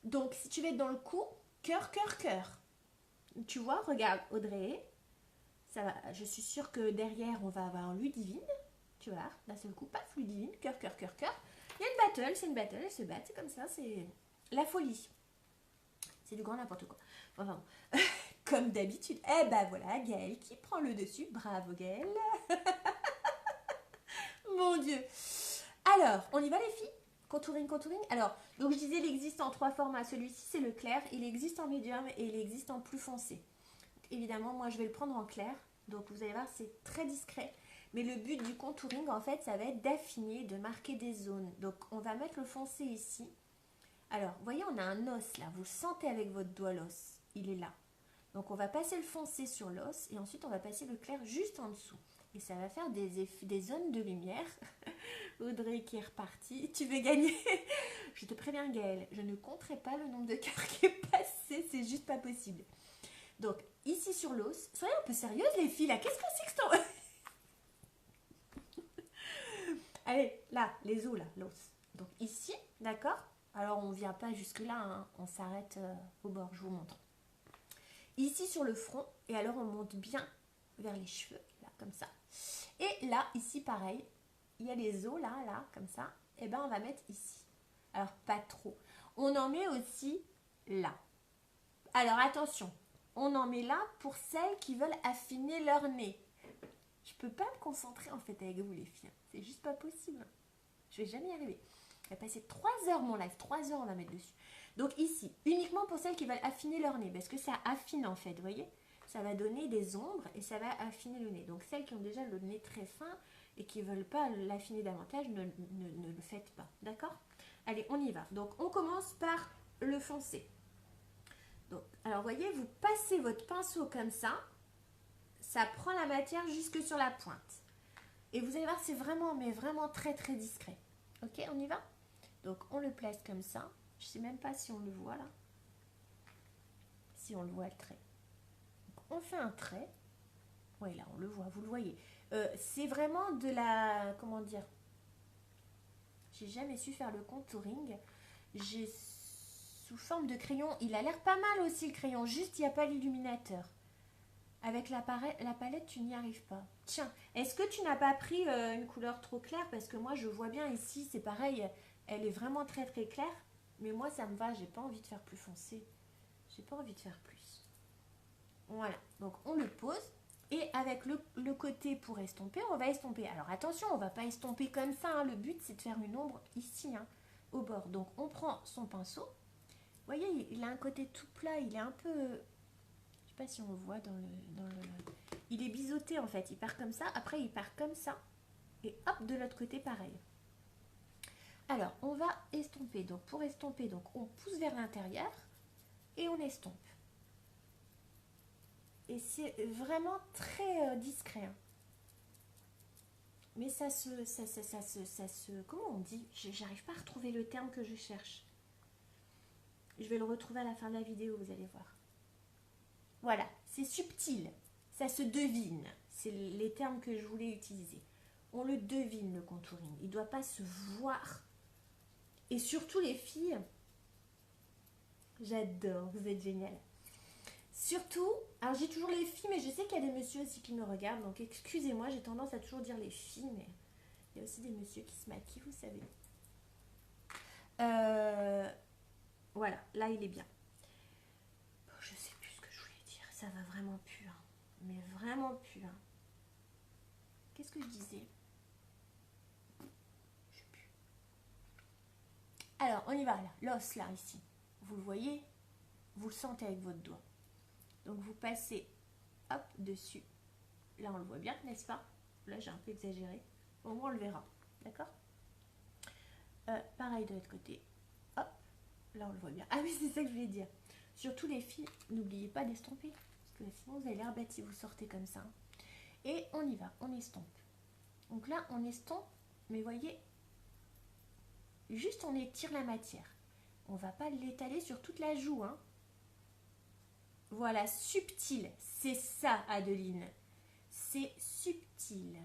Donc, si tu veux être dans le coup, cœur, cœur, cœur. Tu vois, regarde Audrey. Ça va, je suis sûre que derrière, on va avoir Ludivine. Tu vois, d'un seul coup, paf, Ludivine, cœur, cœur, cœur, cœur. Il y a une battle, c'est une battle, elles se battent, c'est comme ça, c'est la folie. C'est du grand n'importe quoi. Enfin, comme d'habitude. Eh ben voilà, Gaëlle qui prend le dessus. Bravo Gaëlle. Mon Dieu. Alors, on y va les filles? Contouring, contouring. Alors, donc je disais, il existe en 3 formats. Celui-ci, c'est le clair. Il existe en médium et il existe en plus foncé. Donc, évidemment, moi, je vais le prendre en clair. Donc, vous allez voir, c'est très discret. Mais le but du contouring, en fait, ça va être d'affiner, de marquer des zones. Donc, on va mettre le foncé ici. Alors, vous voyez, on a un os là. Vous le sentez avec votre doigt, l'os. Il est là. Donc, on va passer le foncé sur l'os. Et ensuite, on va passer le clair juste en dessous. Et ça va faire des zones de lumière. Audrey qui est repartie. Tu veux gagner? Je te préviens Gaëlle, je ne compterai pas le nombre de cœurs qui est passé. C'est juste pas possible. Donc, ici sur l'os. Soyez un peu sérieuses les filles là. Qu'est-ce que c'est que c'est Allez, là, les os là, l'os. Donc ici, d'accord? Alors, on ne vient pas jusque là. Hein. On s'arrête au bord, je vous montre. Ici sur le front. Et alors, on monte bien vers les cheveux. Là, comme ça. Et là, ici, pareil. Il y a les os là, comme ça. Et ben on va mettre ici. Alors, pas trop. On en met aussi là. Alors, attention. On en met là pour celles qui veulent affiner leur nez. Je peux pas me concentrer en fait avec vous les filles. C'est juste pas possible. Je vais jamais y arriver. Je vais passer 3 heures mon live. 3 heures on va mettre dessus. Donc ici, uniquement pour celles qui veulent affiner leur nez. Parce que ça affine en fait, vous voyez. Ça va donner des ombres et ça va affiner le nez. Donc celles qui ont déjà le nez très fin et qui ne veulent pas l'affiner davantage, ne le faites pas. D'accord? Allez, on y va. Donc on commence par le foncé. Donc, alors voyez, vous passez votre pinceau comme ça. Ça prend la matière jusque sur la pointe. Et vous allez voir, c'est vraiment, mais vraiment très très discret. Ok, on y va? Donc on le place comme ça. Je ne sais même pas si on le voit là. Si on le voit le trait. Donc, on fait un trait. Oui, là on le voit, vous le voyez. C'est vraiment de la... Comment dire? J'ai jamais su faire le contouring. J'ai sous forme de crayon. Il a l'air pas mal aussi le crayon. Juste, il n'y a pas l'illuminateur. Avec la palette, tu n'y arrives pas. Tiens, est-ce que tu n'as pas pris une couleur trop claire? Parce que moi, je vois bien ici, c'est pareil, elle est vraiment très très claire. Mais moi, ça me va, j'ai pas envie de faire plus foncé. J'ai pas envie de faire plus. Voilà, donc on le pose. Et avec le côté pour estomper, on va estomper. Alors attention, on va pas estomper comme ça. Hein. Le but, c'est de faire une ombre ici, hein, au bord. Donc on prend son pinceau. Vous voyez, il a un côté tout plat, il est un peu... Je sais pas si on le voit il est biseauté en fait, il part comme ça, après il part comme ça. Et hop, de l'autre côté, pareil. Alors, on va estomper. Donc pour estomper, donc, on pousse vers l'intérieur et on estompe. Et c'est vraiment très discret. Hein. Mais ça se... Comment on dit? J'arrive pas à retrouver le terme que je cherche. Je vais le retrouver à la fin de la vidéo, vous allez voir. Voilà, c'est subtil. Ça se devine. C'est les termes que je voulais utiliser. On le devine, le contouring. Il ne doit pas se voir. Et surtout les filles, j'adore, vous êtes géniales. Surtout, alors j'ai toujours les filles, mais je sais qu'il y a des messieurs aussi qui me regardent, donc excusez-moi, j'ai tendance à toujours dire les filles, mais il y a aussi des messieurs qui se maquillent, vous savez. Voilà, là il est bien. Bon, je sais plus ce que je voulais dire, ça va vraiment plus, hein. Mais vraiment plus. Hein. Qu'est-ce que je disais? Je sais plus. Alors, on y va là, l'os là, ici. Vous le voyez? Vous le sentez avec votre doigt. Donc vous passez, hop, dessus. Là, on le voit bien, n'est-ce pas? Là, j'ai un peu exagéré. Au moins, on le verra. D'accord? Pareil de l'autre côté. Hop, là, on le voit bien. Ah oui, c'est ça que je voulais dire. Surtout les filles, n'oubliez pas d'estomper. Parce que sinon, vous avez l'air bête si vous sortez comme ça. Et on y va, on estompe. Donc là, on estompe, mais voyez, juste on étire la matière. On ne va pas l'étaler sur toute la joue. Hein. Voilà, subtil. C'est ça, Adeline. C'est subtil.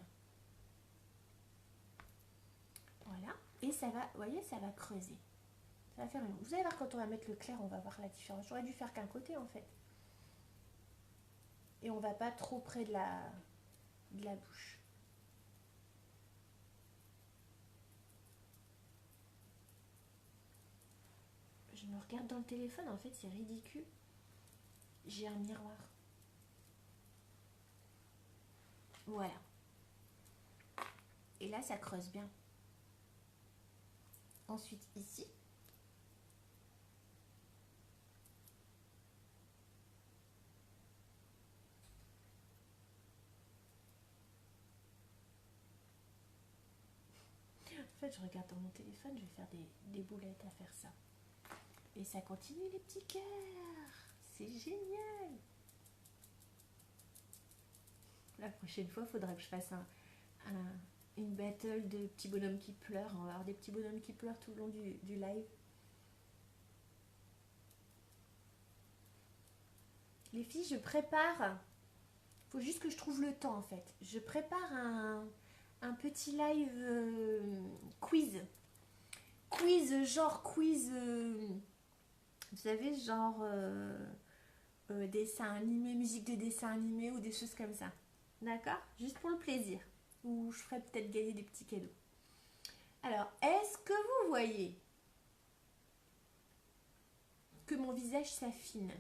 Voilà. Et ça va, vous voyez, ça va creuser. Ça va faire une... Vous allez voir, quand on va mettre le clair, on va voir la différence. J'aurais dû faire qu'un côté, en fait. Et on va pas trop près de la bouche. Je me regarde dans le téléphone, en fait, c'est ridicule. J'ai un miroir. Voilà. Et là, ça creuse bien. Ensuite, ici. En fait, je regarde dans mon téléphone, je vais faire des boulettes à faire ça. Et ça continue les petits cœurs. C'est génial. La prochaine fois, il faudra que je fasse une battle de petits bonhommes qui pleurent. On va avoir des petits bonhommes qui pleurent tout le long du live. Les filles, je prépare. Faut juste que je trouve le temps en fait. Je prépare un petit live quiz. Quiz, vous savez, genre dessin animé, musique de dessin animé ou des choses comme ça. D'accord? Juste pour le plaisir. Ou je ferai peut-être gagner des petits cadeaux. Alors, est-ce que vous voyez que mon visage s'affine?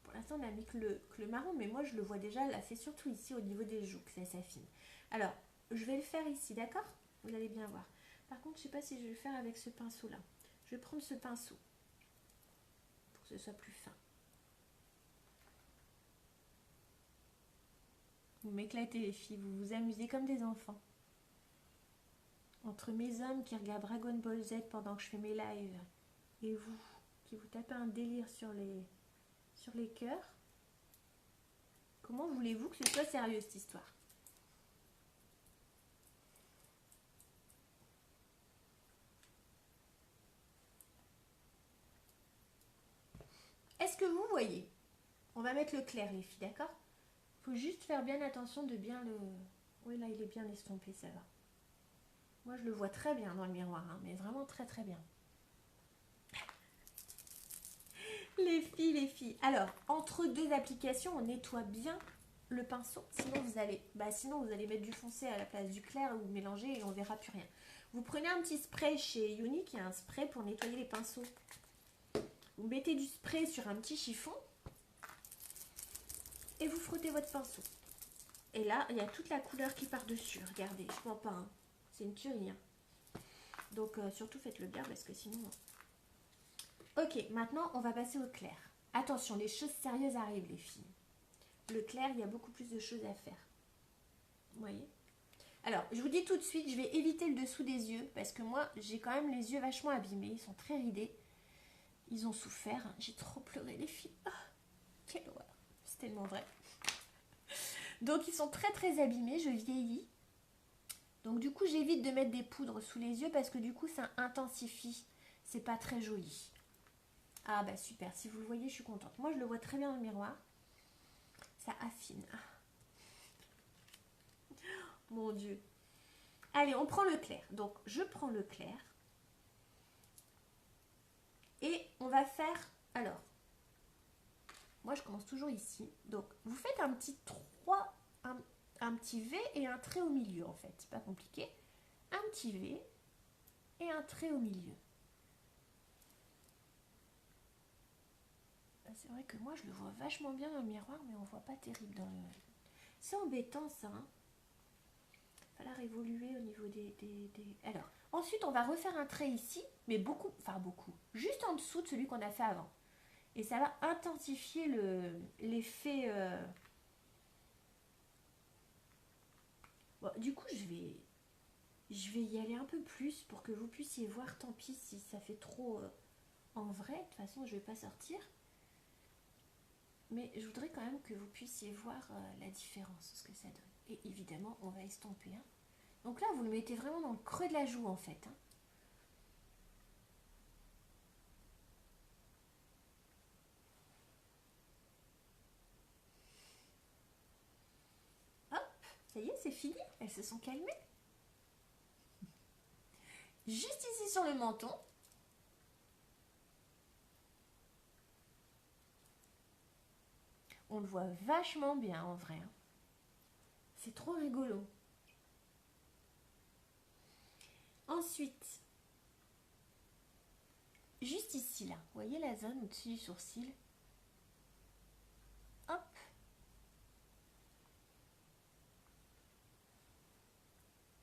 Pour l'instant, on a mis que le marron, mais moi, je le vois déjà. Là, c'est surtout ici, au niveau des joues, que ça s'affine. Alors, je vais le faire ici, d'accord? Vous allez bien voir. Par contre, je ne sais pas si je vais le faire avec ce pinceau-là. Je vais prendre ce pinceau pour que ce soit plus fin. Vous m'éclatez les filles, vous vous amusez comme des enfants. Entre mes hommes qui regardent Dragon Ball Z pendant que je fais mes lives et vous qui vous tapez un délire sur les cœurs, comment voulez-vous que ce soit sérieux cette histoire? Est-ce que vous voyez? On va mettre le clair les filles, d'accord? Il faut juste faire bien attention de bien le... Oui, là, il est bien estompé, ça va. Moi, je le vois très bien dans le miroir, hein, mais vraiment très très bien. Les filles. Alors, entre deux applications, on nettoie bien le pinceau, sinon vous allez mettre du foncé à la place du clair ou mélanger et on verra plus rien. Vous prenez un petit spray chez Younique, il y a un spray pour nettoyer les pinceaux. Vous mettez du spray sur un petit chiffon et vous frottez votre pinceau. Et là, il y a toute la couleur qui part dessus. Regardez, je ne mens pas, hein. C'est une tuerie. Hein. Donc, surtout faites-le bien parce que sinon... Ok, maintenant, on va passer au clair. Attention, les choses sérieuses arrivent, les filles. Le clair, il y a beaucoup plus de choses à faire. Vous voyez? Alors, je vous dis tout de suite, je vais éviter le dessous des yeux parce que moi, j'ai quand même les yeux vachement abîmés. Ils sont très ridés. Ils ont souffert. J'ai trop pleuré, les filles. Ah, quelle horreur. C'est tellement vrai. Donc, ils sont très, très abîmés. Je vieillis. Donc, du coup, j'évite de mettre des poudres sous les yeux parce que du coup, ça intensifie. C'est pas très joli. Ah, bah super. Si vous le voyez, je suis contente. Moi, je le vois très bien dans le miroir. Ça affine. Mon Dieu. Allez, on prend le clair. Donc, je prends le clair. Et on va faire... Alors, moi, je commence toujours ici. Donc, vous faites un petit 3, un petit V et un trait au milieu, en fait. C'est pas compliqué. Un petit V et un trait au milieu. C'est vrai que moi, je le vois vachement bien dans le miroir, mais on voit pas terrible dans le... C'est embêtant, ça, hein. Il va falloir évoluer au niveau des... Alors, ensuite, on va refaire un trait ici, mais beaucoup, juste en dessous de celui qu'on a fait avant. Et ça va intensifier l'effet... Bon, du coup, je vais y aller un peu plus pour que vous puissiez voir. Tant pis si ça fait trop en vrai. De toute façon, je ne vais pas sortir. Mais je voudrais quand même que vous puissiez voir la différence, ce que ça donne. Et évidemment, on va estomper. Hein. Donc là, vous le mettez vraiment dans le creux de la joue, en fait. Hein. Hop, ça y est, c'est fini. Elles se sont calmées. Juste ici sur le menton. On le voit vachement bien, en vrai. Hein. C'est trop rigolo. Ensuite, juste ici, là, vous voyez la zone au-dessus du sourcil? Hop.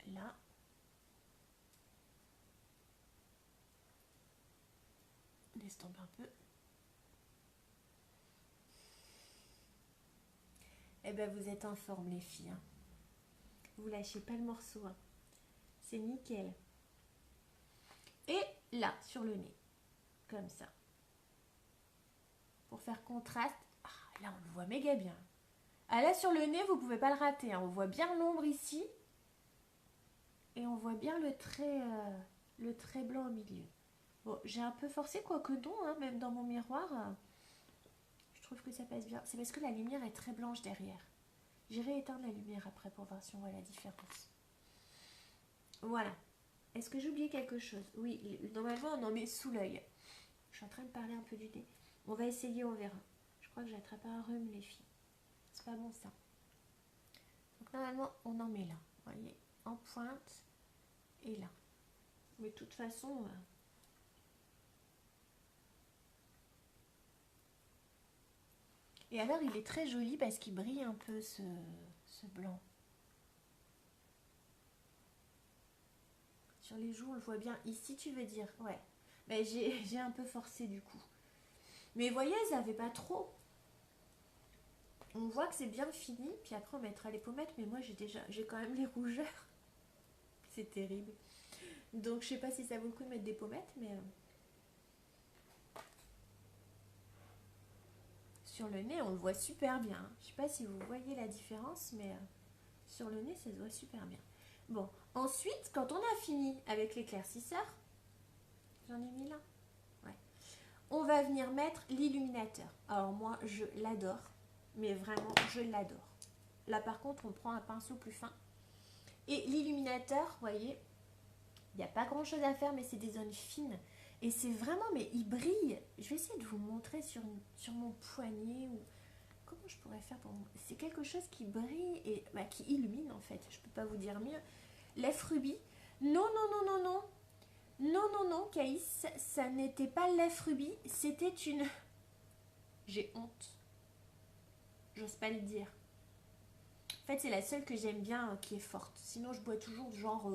Là. On estompe un peu. Eh ben, vous êtes en forme, les filles. Hein. Vous lâchez pas le morceau. Hein. C'est nickel. Et là, sur le nez. Comme ça. Pour faire contraste. Ah, là, on le voit méga bien. Ah, là, sur le nez, vous pouvez pas le rater. Hein. On voit bien l'ombre ici. Et on voit bien le trait blanc au milieu. Bon, j'ai un peu forcé, quoique non, hein, même dans mon miroir. Je trouve que ça passe bien. C'est parce que la lumière est très blanche derrière. J'irai éteindre la lumière après pour voir si on voit la différence. Voilà. Est-ce que j'ai oublié quelque chose? Oui, normalement on en met sous l'œil. Je suis en train de parler un peu du nez. On va essayer, on verra. Je crois que j'ai attrapé un rhume, les filles. C'est pas bon ça. Donc normalement on en met là. Vous voyez, en pointe et là. Mais de toute façon... Et alors il est très joli parce qu'il brille un peu ce blanc. Sur les joues on le voit bien. Ici tu veux dire? Ouais. Mais j'ai un peu forcé du coup. Mais vous voyez, ça fait pas trop. On voit que c'est bien fini. Puis après on mettra les pommettes. Mais moi j'ai quand même les rougeurs. C'est terrible. Donc je sais pas si ça vaut le coup de mettre des pommettes. Mais... Sur le nez, on le voit super bien. Je sais pas si vous voyez la différence, mais sur le nez, ça se voit super bien. Bon, ensuite, quand on a fini avec l'éclaircisseur, j'en ai mis là, ouais, on va venir mettre l'illuminateur. Alors moi, je l'adore, mais vraiment, je l'adore. Là, par contre, on prend un pinceau plus fin. Et l'illuminateur, vous voyez, il n'y a pas grand-chose à faire, mais c'est des zones fines. Et c'est vraiment, mais il brille. Je vais essayer de vous montrer sur mon poignet ou comment je pourrais faire pour... C'est quelque chose qui brille et bah, qui illumine en fait. Je peux pas vous dire mieux. Lèvres rubis. Non, non, non, non, non. Non, non, non, Caïs, ça n'était pas lèvres rubis. C'était une... J'ai honte. J'ose pas le dire. En fait, c'est la seule que j'aime bien qui est forte. Sinon, je bois toujours genre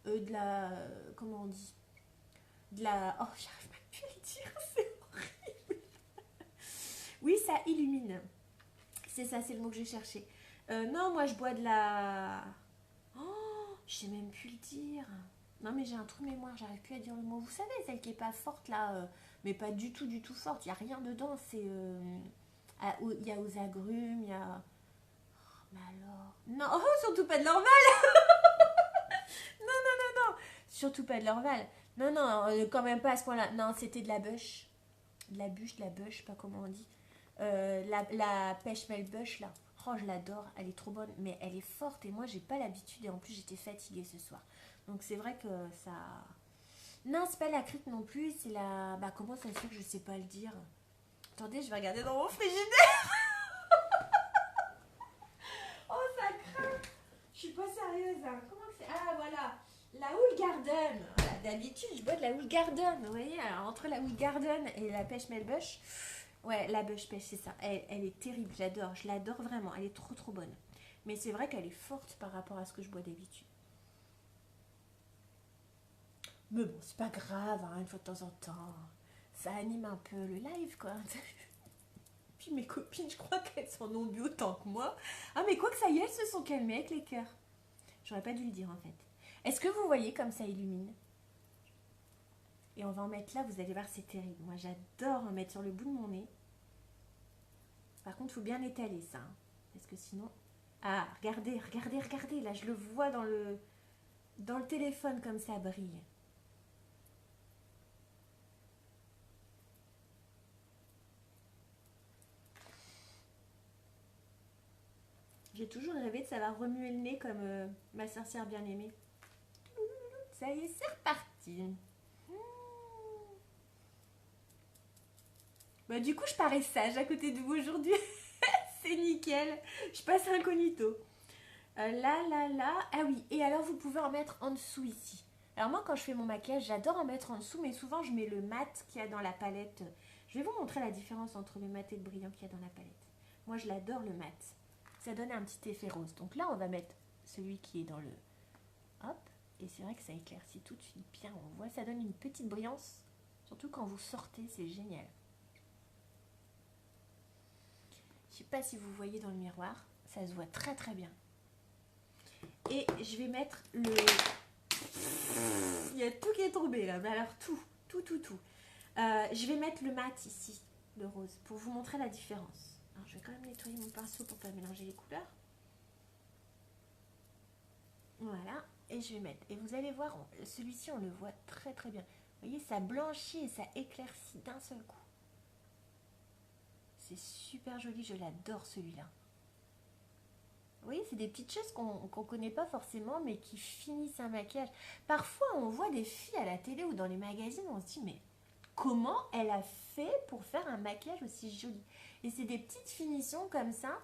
de la... comment on dit? De la... Oh, j'arrive même plus à le dire, c'est horrible. Oui, ça illumine. C'est ça, c'est le mot que j'ai cherché. Non, moi, je bois de la... Oh, je sais même plus le dire. Non, mais j'ai un trou de mémoire, j'arrive plus à dire le mot. Vous savez, celle qui est pas forte, là, mais pas du tout forte. Il n'y a rien dedans, c'est... il y a aux agrumes, il y a... Mais alors... Non, oh, surtout pas de l'Orval. Non, non, non, non. Surtout pas de l'Orval. Non, non, quand même pas à ce point-là. Non, c'était de la bûche. De la bûche, de la bûche, je sais pas comment on dit. La pêche melbush, là. Oh, je l'adore. Elle est trop bonne. Mais elle est forte et moi, j'ai pas l'habitude. Et en plus, j'étais fatiguée ce soir. Donc, c'est vrai que ça... Non, c'est pas la crique non plus. C'est la... Bah, comment ça se fait que je sais pas le dire? Attendez, je vais regarder dans mon frigidaire. Oh, ça craint. Je suis pas sérieuse, hein. Comment que c'est? Ah, voilà. La Houlgarden. Voilà, d'habitude, je bois de la Houlgarden. Vous voyez, alors, entre la Houlgarden et la pêche melbush, ouais, la bûche pêche, c'est ça. Elle est terrible, j'adore. Je l'adore vraiment. Elle est trop, trop bonne. Mais c'est vrai qu'elle est forte par rapport à ce que je bois d'habitude. Mais bon, c'est pas grave, hein, une fois de temps en temps. Ça anime un peu le live, quoi. Puis mes copines, je crois qu'elles s'en ont bu autant que moi. Ah, mais quoi que ça y est, elles se sont calmées avec les cœurs. J'aurais pas dû le dire, en fait. Est-ce que vous voyez comme ça illumine? Et on va en mettre là, vous allez voir, c'est terrible. Moi, j'adore en mettre sur le bout de mon nez. Par contre, il faut bien étaler ça. Hein, parce que sinon... Ah, regardez, regardez, regardez. Là, je le vois dans le téléphone comme ça brille. J'ai toujours rêvé de savoir remuer le nez comme ma sorcière bien-aimée. Ça y est, c'est reparti. Bah, du coup, je parais sage à côté de vous aujourd'hui. C'est nickel. Je passe incognito. Là, là, là. Ah oui, et alors vous pouvez en mettre en dessous ici. Alors moi, quand je fais mon maquillage, j'adore en mettre en dessous, mais souvent je mets le mat qu'il y a dans la palette. Je vais vous montrer la différence entre le mat et le brillant qu'il y a dans la palette. Moi, je l'adore le mat. Ça donne un petit effet rose. Donc là, on va mettre celui qui est dans le... Hop. Et c'est vrai que ça éclaircit tout de suite bien. On voit, ça donne une petite brillance. Surtout quand vous sortez, c'est génial. Je sais pas si vous voyez dans le miroir. Ça se voit très très bien. Et je vais mettre le... Il y a tout qui est tombé là. Mais alors tout. Je vais mettre le mat ici, le rose, pour vous montrer la différence. Alors, je vais quand même nettoyer mon pinceau pour pas mélanger les couleurs. Voilà. Et je vais mettre. Et vous allez voir, celui-ci, on le voit très très bien. Vous voyez, ça blanchit et ça éclaircit d'un seul coup. C'est super joli, je l'adore celui-là. Vous voyez, c'est des petites choses qu'on connaît pas forcément, mais qui finissent un maquillage. Parfois, on voit des filles à la télé ou dans les magazines, on se dit, mais comment elle a fait pour faire un maquillage aussi joli? Et c'est des petites finitions comme ça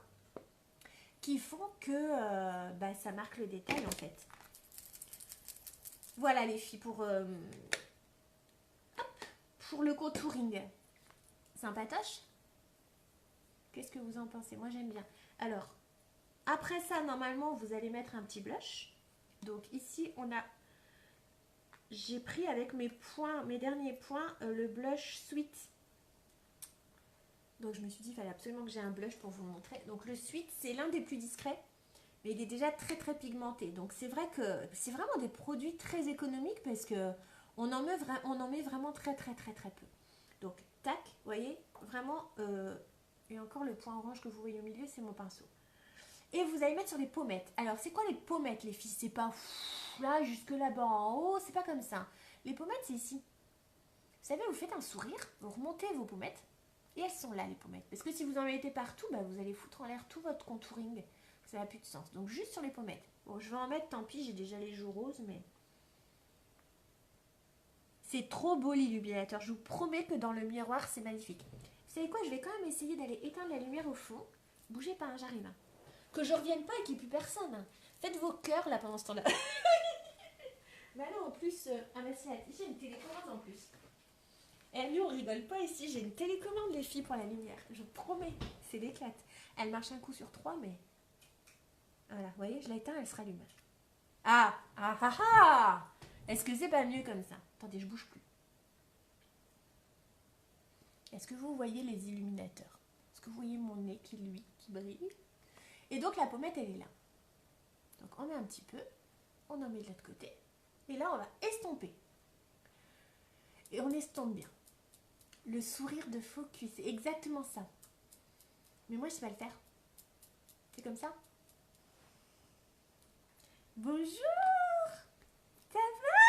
qui font que bah, ça marque le détail en fait. Voilà les filles pour le contouring. Sympatoche? Qu'est-ce que vous en pensez? Moi j'aime bien. Alors, après ça, normalement, vous allez mettre un petit blush. Donc ici, j'ai pris avec mes derniers points, le blush Sweet. Donc je me suis dit, il fallait absolument que j'ai un blush pour vous montrer. Donc le Sweet, c'est l'un des plus discrets, mais il est déjà très très pigmenté. Donc c'est vrai que c'est vraiment des produits très économiques parce que on en met vraiment très très très très peu. Donc tac, vous voyez, vraiment, et encore le point orange que vous voyez au milieu, c'est mon pinceau. Et vous allez mettre sur les pommettes. Alors, c'est quoi les pommettes, les filles? C'est pas là, jusque là-bas en haut, c'est pas comme ça. Les pommettes, c'est ici. Vous savez, vous faites un sourire, vous remontez vos pommettes, et elles sont là, les pommettes. Parce que si vous en mettez partout, bah, vous allez foutre en l'air tout votre contouring. Ça n'a plus de sens. Donc, juste sur les pommettes. Bon, je vais en mettre, tant pis, j'ai déjà les joues roses, mais... C'est trop beau l'illuminateur. Je vous promets que dans le miroir, c'est magnifique. Vous savez quoi? Je vais quand même essayer d'aller éteindre la lumière au fond. Bougez pas, hein, j'arrive. Hein. Que je revienne pas et qu'il n'y ait plus personne. Hein. Faites vos cœurs là pendant ce temps-là. Bah non, en plus, ah bah j'ai une télécommande en plus. Et nous, on rigole pas ici, j'ai une télécommande les filles pour la lumière. Je promets, c'est l'éclate. Elle marche un coup sur 3, mais... Voilà, vous voyez, je l'éteins, elle se rallume. Ah, ah, ah, ah. Est-ce que c'est pas mieux comme ça? Attendez, je bouge plus. Est-ce que vous voyez les illuminateurs? Est-ce que vous voyez mon nez qui brille? Et donc la pommette, elle est là. Donc on met un petit peu, on en met de l'autre côté. Et là, on va estomper. Et on estompe bien. Le sourire de focus, c'est exactement ça. Mais moi, je sais pas le faire. C'est comme ça. Bonjour! Ça va?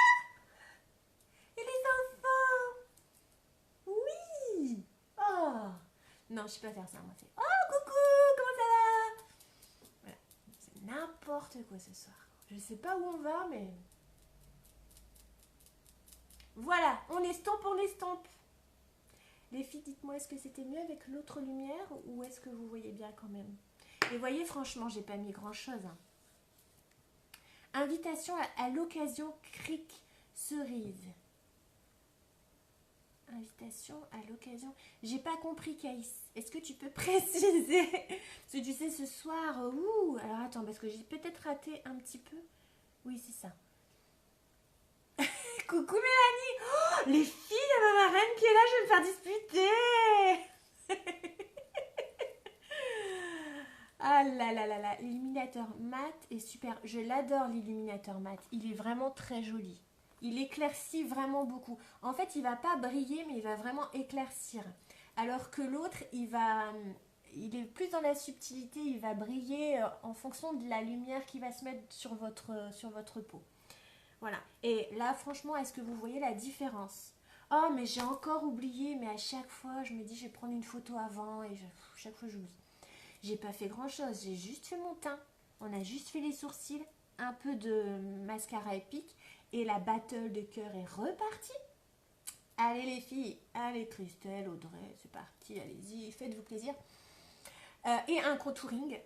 Et les enfants? Oui! Oh! Non, je sais pas faire ça, moi. C'est oh, coucou! Comment ça va? Voilà. C'est n'importe quoi ce soir. Je sais pas où on va, mais... Voilà, on estompe, on estompe. Les filles, dites-moi, est-ce que c'était mieux avec l'autre lumière ou est-ce que vous voyez bien quand même? Et voyez, franchement, j'ai pas mis grand-chose. Hein. Invitation à l'occasion cric cerise. Invitation à l'occasion. J'ai pas compris, Caïs. Est-ce que tu peux préciser? Parce que tu sais, ce soir, ouh. Alors attends, parce que j'ai peut-être raté un petit peu. Oui, c'est ça. Coucou Mélanie. Oh, les filles, il y a ma marraine qui est là, je vais me faire disputer. Ah là là là là, l'illuminateur mat est super. Je l'adore l'illuminateur mat. Il est vraiment très joli. Il éclaircit vraiment beaucoup. En fait, il va pas briller, mais il va vraiment éclaircir. Alors que l'autre, il est plus dans la subtilité. Il va briller en fonction de la lumière qui va se mettre sur votre peau. Voilà. Et là, franchement, est-ce que vous voyez la différence? Oh, mais j'ai encore oublié. Mais à chaque fois, je me dis, je vais prendre une photo avant et chaque fois, j'oublie. J'ai pas fait grand chose, j'ai juste fait mon teint. On a juste fait les sourcils, un peu de mascara épique et la battle de cœur est repartie. Allez les filles, allez Christelle, Audrey, c'est parti, allez-y, faites-vous plaisir. Et un contouring.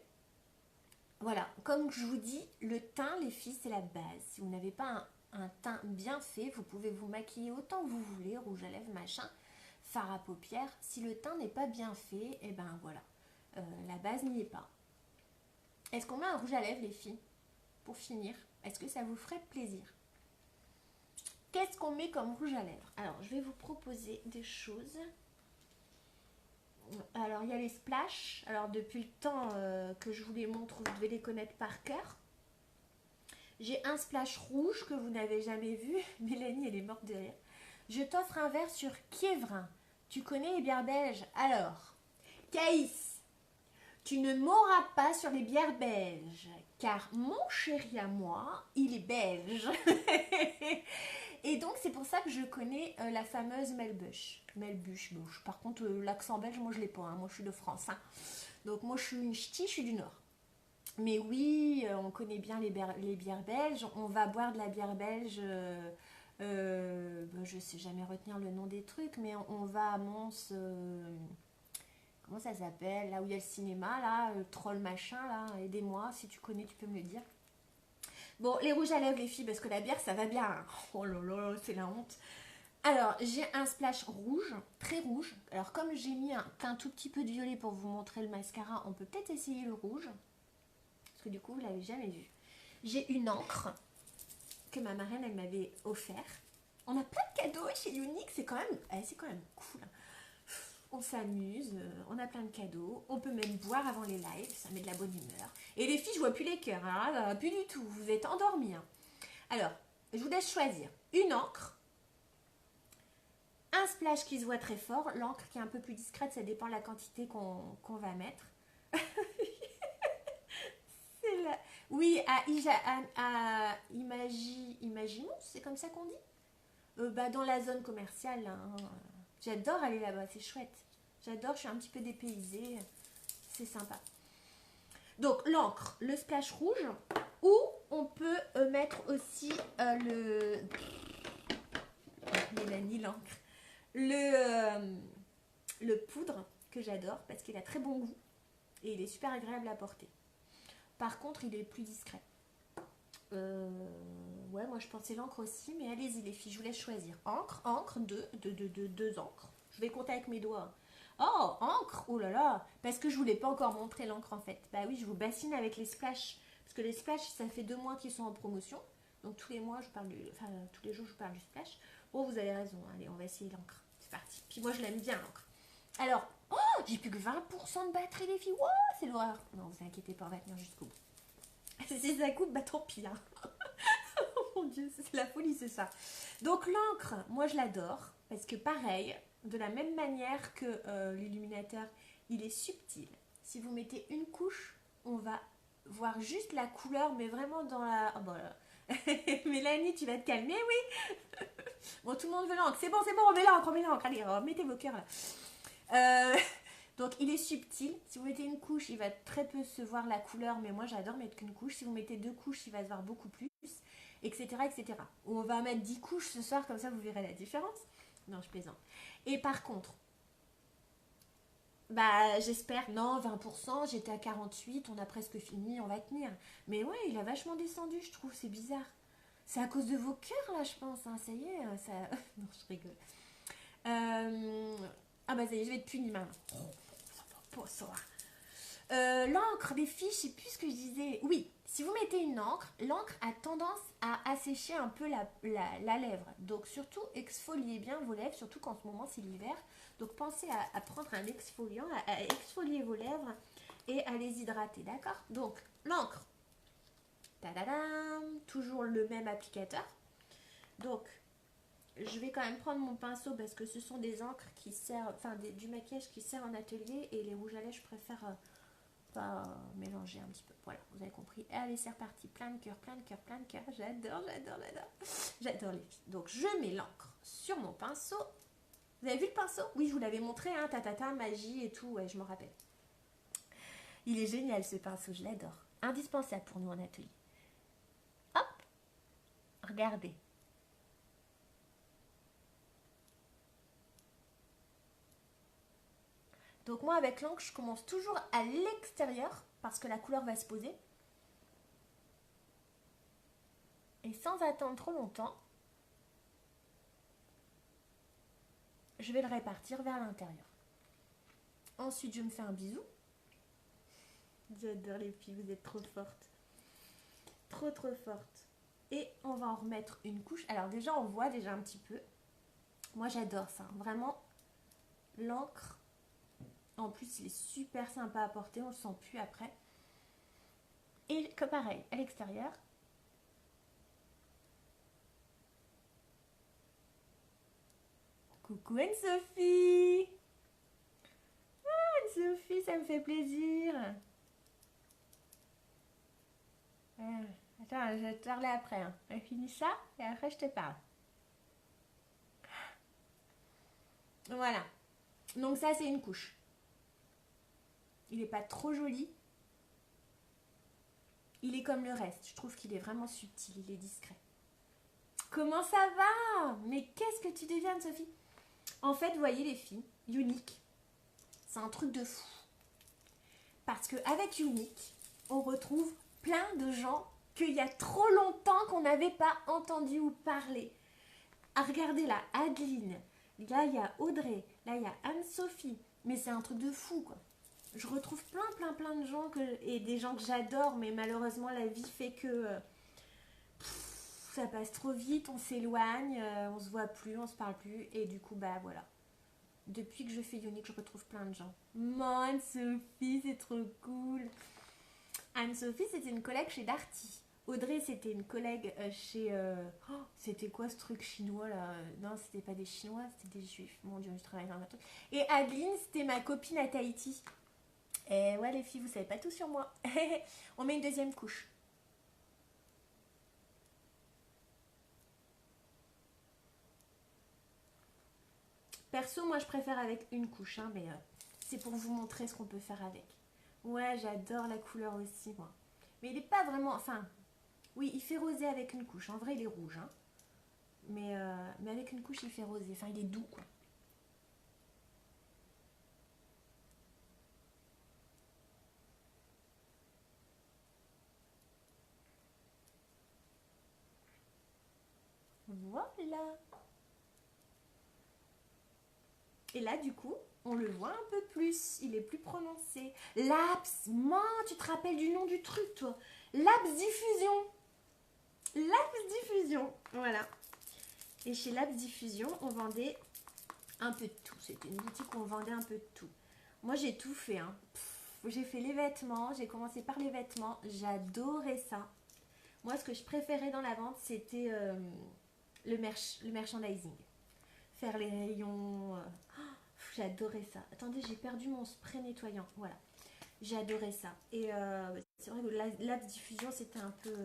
Voilà, comme je vous dis, le teint, les filles, c'est la base. Si vous n'avez pas un teint bien fait, vous pouvez vous maquiller autant que vous voulez, rouge à lèvres, machin, fard à paupières. Si le teint n'est pas bien fait, et ben voilà. La base n'y est pas. Est-ce qu'on met un rouge à lèvres, les filles? Pour finir, est-ce que ça vous ferait plaisir? Qu'est-ce qu'on met comme rouge à lèvres? Alors, je vais vous proposer des choses. Alors, il y a les splash. Alors, depuis le temps que je vous les montre, vous devez les connaître par cœur. J'ai un splash rouge que vous n'avez jamais vu. Mélanie, elle est morte de rire. Je t'offre un verre sur Kievrin. Tu connais les bières belges? Alors, Caïs, tu ne m'auras pas sur les bières belges, car mon chéri à moi, il est belge. Et donc, c'est pour ça que je connais la fameuse Melbush. Melbush, bon, par contre, l'accent belge, moi, je ne l'ai pas. Hein. Moi, je suis de France. Hein. Donc, moi, je suis une ch'ti, je suis du Nord. Mais oui, on connaît bien les bières belges. On va boire de la bière belge. Je ne sais jamais retenir le nom des trucs, mais on va à Mons... comment ça s'appelle? Là où il y a le cinéma, là, le troll machin, là, aidez-moi, si tu connais, tu peux me le dire. Bon, les rouges à lèvres, les filles, parce que la bière, ça va bien. Hein. Oh là là, c'est la honte. Alors, j'ai un splash rouge, très rouge. Alors, comme j'ai mis un tout petit peu de violet pour vous montrer le mascara, on peut peut-être essayer le rouge. Parce que du coup, vous ne l'avez jamais vu. J'ai une encre que ma marraine, elle m'avait offert. On a plein de cadeaux chez Unique, c'est quand même cool. On s'amuse, on a plein de cadeaux, on peut même boire avant les lives, ça met de la bonne humeur. Et les filles, je vois plus les cœurs, hein, plus du tout, vous êtes endormis. Hein. Alors, je vous laisse choisir une encre, un splash qui se voit très fort, l'encre qui est un peu plus discrète, ça dépend de la quantité qu'on va mettre. C'est là. Oui, à Imaginons, c'est comme ça qu'on dit dans la zone commerciale, hein. J'adore aller là-bas, c'est chouette. J'adore, je suis un petit peu dépaysée. C'est sympa. Donc, l'encre, le splash rouge. Ou on peut mettre aussi Mélanie, l'encre. Le poudre, que j'adore, parce qu'il a très bon goût. Et il est super agréable à porter. Par contre, il est plus discret. Ouais, moi je pensais l'encre aussi, mais allez-y les filles, je vous laisse choisir. Encre, deux encres. Je vais compter avec mes doigts. Oh, encre, oh là là, parce que je vous l'ai pas encore montré l'encre en fait. Bah oui, je vous bassine avec les splash, parce que les splash, ça fait 2 mois qu'ils sont en promotion. Donc tous les mois, tous les jours, je vous parle du splash. Oh, vous avez raison, allez, on va essayer l'encre. C'est parti. Puis moi, je l'aime bien l'encre. Alors, oh, j'ai plus que 20% de batterie les filles. Wow, c'est l'horreur. Non, vous inquiétez pas, on va tenir jusqu'au bout. Si ça coupe, bah tant pis. Hein. Oh mon dieu, c'est la folie, c'est ça. Donc l'encre, moi je l'adore parce que pareil, de la même manière que l'illuminateur, il est subtil. Si vous mettez une couche, on va voir juste la couleur, mais vraiment dans la... Oh, bon, là. Mélanie, tu vas te calmer, oui. Bon, tout le monde veut l'encre. C'est bon, on met l'encre, Allez, mettez vos cœurs là. Donc il est subtil. Si vous mettez une couche, il va très peu se voir la couleur, mais moi j'adore mettre qu'une couche. Si vous mettez 2 couches, il va se voir beaucoup plus, etc. etc. On va mettre 10 couches ce soir, comme ça vous verrez la différence. Non, je plaisante. Et par contre, bah j'espère, non, 20%, j'étais à 48, on a presque fini, on va tenir. Mais ouais, il a vachement descendu, je trouve, c'est bizarre. C'est à cause de vos cœurs là, je pense, hein. Ça y est, ça... non, je rigole. Ah bah ça y est, je vais être punie maintenant. Pour ça. L'encre des filles, je sais plus ce que je disais. Oui, si vous mettez une encre, l'encre a tendance à assécher un peu la lèvre. Donc surtout exfoliez bien vos lèvres, surtout qu'en ce moment c'est l'hiver. Donc pensez à prendre un exfoliant, à exfolier vos lèvres et à les hydrater, d'accord? Donc l'encre, tadadam, toujours le même applicateur. Donc je vais quand même prendre mon pinceau parce que ce sont des encres qui servent, enfin du maquillage qui sert en atelier, et les rouges à lèvres je préfère pas mélanger un petit peu. Voilà, vous avez compris. Allez, c'est reparti. Plein de cœur, plein de cœur, plein de cœur. J'adore les filles. Donc je mets l'encre sur mon pinceau. Vous avez vu le pinceau? Oui, je vous l'avais montré, hein, tatata, magie et tout, ouais, je m'en rappelle. Il est génial ce pinceau, je l'adore. Indispensable pour nous en atelier. Hop, regardez. Donc moi avec l'encre, je commence toujours à l'extérieur parce que la couleur va se poser. Et sans attendre trop longtemps, je vais le répartir vers l'intérieur. Ensuite, je me fais un bisou. J'adore les filles, vous êtes trop fortes. Trop fortes. Et on va en remettre une couche. Alors déjà, on voit déjà un petit peu. Moi, j'adore ça. Vraiment, l'encre. En plus, il est super sympa à porter. On le sent plus après. Et que pareil, à l'extérieur. Coucou Anne-Sophie. Ah, Anne-Sophie, ça me fait plaisir. Attends, je vais te parler après. Hein. On finit ça et après je te parle. Voilà. Donc ça, c'est une couche. Il n'est pas trop joli. Il est comme le reste. Je trouve qu'il est vraiment subtil. Il est discret. Comment ça va? Mais qu'est-ce que tu deviens, Sophie? En fait, vous voyez les filles, Unique, c'est un truc de fou. Parce qu'avec Unique, on retrouve plein de gens qu'il y a trop longtemps qu'on n'avait pas entendu ou parlé. Ah, regardez là, Adeline, là il y a Audrey, là il y a Anne-Sophie. Mais c'est un truc de fou quoi. Je retrouve plein de gens et des gens que j'adore, mais malheureusement la vie fait que ça passe trop vite, on s'éloigne, on se voit plus, on se parle plus, et du coup bah voilà. Depuis que je fais Unique, je retrouve plein de gens. Moi, Anne-Sophie, c'est trop cool. Anne-Sophie, c'était une collègue chez Darty. Audrey, c'était une collègue chez... Oh, c'était quoi ce truc chinois là? Non, c'était pas des Chinois, c'était des Juifs. Mon Dieu, je travaille dans un truc. Et Adeline, c'était ma copine à Tahiti. Et ouais, les filles, vous savez pas tout sur moi. On met une deuxième couche. Perso, moi, je préfère avec une couche, hein, mais c'est pour vous montrer ce qu'on peut faire avec. Ouais, j'adore la couleur aussi, moi. Mais il n'est pas vraiment... Enfin, oui, il fait rosé avec une couche. En vrai, il est rouge, hein. Mais avec une couche, il fait rosé. Enfin, il est doux, quoi. là. Et là, du coup, on le voit un peu plus. Il est plus prononcé. Labs, tu te rappelles du nom du truc, toi? Labs Diffusion. Labs Diffusion. Voilà. Et chez Labs Diffusion, on vendait un peu de tout. C'était une boutique où on vendait un peu de tout. Moi, j'ai tout fait. Hein. J'ai fait les vêtements. J'ai commencé par les vêtements. J'adorais ça. Moi, ce que je préférais dans la vente, c'était le merchandising. Faire les rayons. J'adorais ça. Attendez, j'ai perdu mon spray nettoyant. Voilà. J'adorais ça. Et c'est vrai que la diffusion, c'était un peu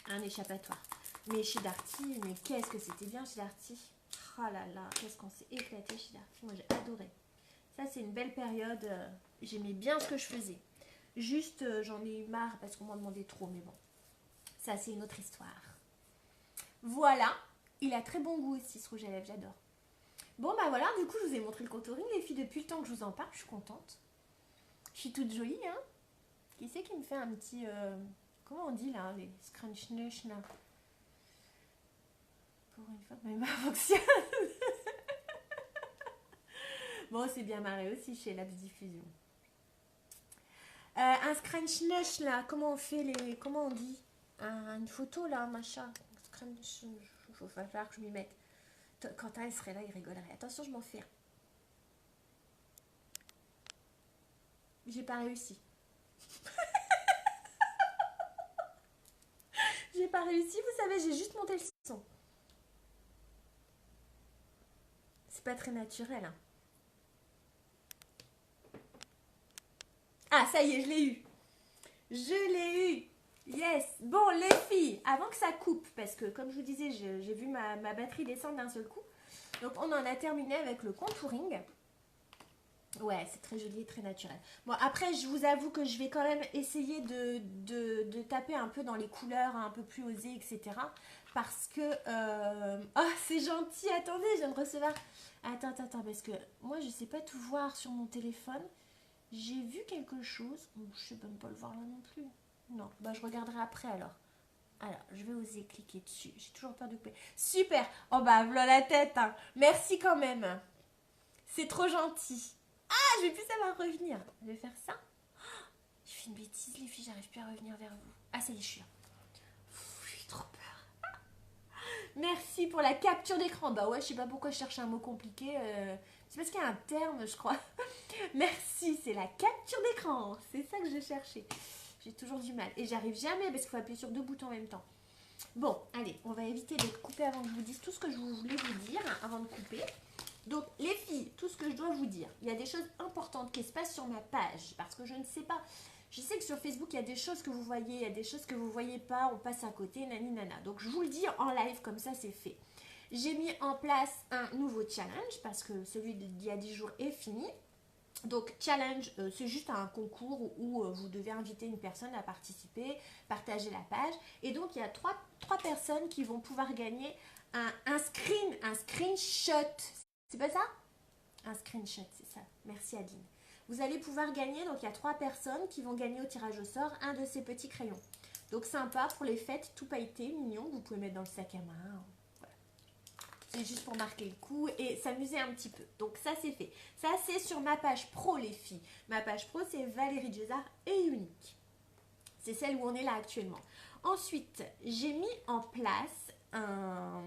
un échappatoire. Mais chez Darty, mais qu'est-ce que c'était bien chez Darty. Oh là là, qu'est-ce qu'on s'est éclaté chez Darty. Moi, j'ai adoré. Ça, c'est une belle période. J'aimais bien ce que je faisais. Juste, j'en ai eu marre parce qu'on m'en demandait trop. Mais bon, ça, c'est une autre histoire. Voilà. Il a très bon goût aussi, ce rouge à lèvres. J'adore. Bon, bah voilà. Du coup, je vous ai montré le contouring, les filles. Depuis le temps que je vous en parle, je suis contente. Je suis toute jolie, hein. Qui c'est qui me fait un petit... comment on dit, là, les scrunch-nush, là. Pour une fois, mais ma fonction. Bon, c'est bien marré aussi chez Labs Diffusion. Un scrunch-nush, là. Comment on fait les... Comment on dit une photo, là, machin. Scrunch... Il va falloir que je m'y mette. Quand elle serait là, il rigolerait. Attention, je m'en fais un. J'ai pas réussi. J'ai pas réussi, vous savez, j'ai juste monté le son. C'est pas très naturel, hein. Ah, ça y est, je l'ai eu. Je l'ai eu. Yes. Bon, les filles, avant que ça coupe, parce que comme je vous disais, j'ai vu ma batterie descendre d'un seul coup. Donc, on en a terminé avec le contouring. Ouais, c'est très joli et très naturel. Bon, après, je vous avoue que je vais quand même essayer de taper un peu dans les couleurs un peu plus osées, etc. Parce que... Oh, c'est gentil. Attendez, je viens de recevoir... Attends, parce que moi, je sais pas tout voir sur mon téléphone. J'ai vu quelque chose. Je sais même pas le voir là non plus. Non, bah je regarderai après alors. Alors, je vais oser cliquer dessus. J'ai toujours peur de couper. Super. Oh bah, voilà la tête. Hein. Merci quand même. C'est trop gentil. Ah, je vais plus savoir revenir. Je vais faire ça. J'ai fait une bêtise, les filles. J'arrive plus à revenir vers vous. Ah, ça y est, je suis là. J'ai trop peur. Merci pour la capture d'écran. Bah ouais, je sais pas pourquoi je cherche un mot compliqué. C'est parce qu'il y a un terme, je crois. Merci, c'est la capture d'écran. C'est ça que je cherchais. J'ai toujours du mal. Et j'arrive jamais parce qu'il faut appuyer sur 2 boutons en même temps. Bon, allez, on va éviter d'être coupé avant que je vous dise tout ce que je voulais vous dire avant de couper. Donc, les filles, tout ce que je dois vous dire, il y a des choses importantes qui se passent sur ma page parce que je ne sais pas. Je sais que sur Facebook, il y a des choses que vous voyez, il y a des choses que vous ne voyez pas, on passe à côté, nani nana. Donc, je vous le dis en live, comme ça, c'est fait. J'ai mis en place un nouveau challenge parce que celui d'il y a 10 jours est fini. Donc, challenge, c'est juste un concours où vous devez inviter une personne à participer, partager la page. Et donc, il y a trois personnes qui vont pouvoir gagner un screenshot. C'est pas ça? Un screenshot, c'est ça. Merci Adeline. Vous allez pouvoir gagner, donc il y a 3 personnes qui vont gagner au tirage au sort un de ces petits crayons. Donc, sympa pour les fêtes, tout pailleté, mignon. Vous pouvez mettre dans le sac à main. C'est juste pour marquer le coup et s'amuser un petit peu. Donc ça, c'est fait. Ça, c'est sur ma page pro, les filles. Ma page pro, c'est Valérie Diezard et Unique. C'est celle où on est là actuellement. Ensuite, j'ai mis en place un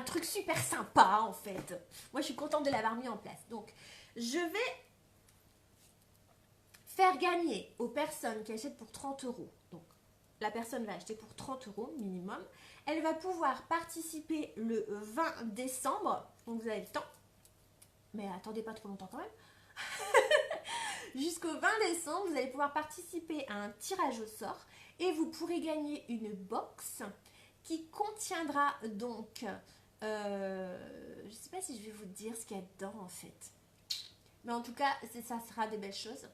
truc super sympa, en fait. Moi, je suis contente de l'avoir mis en place. Donc, je vais faire gagner aux personnes qui achètent pour 30 euros. Donc, la personne va acheter pour 30 euros minimum. Elle va pouvoir participer le 20 décembre. Donc vous avez le temps. Mais attendez pas trop longtemps quand même. Jusqu'au 20 décembre, vous allez pouvoir participer à un tirage au sort. Et vous pourrez gagner une box qui contiendra donc... je ne sais pas si je vais vous dire ce qu'il y a dedans en fait. Mais en tout cas, ça sera des belles choses.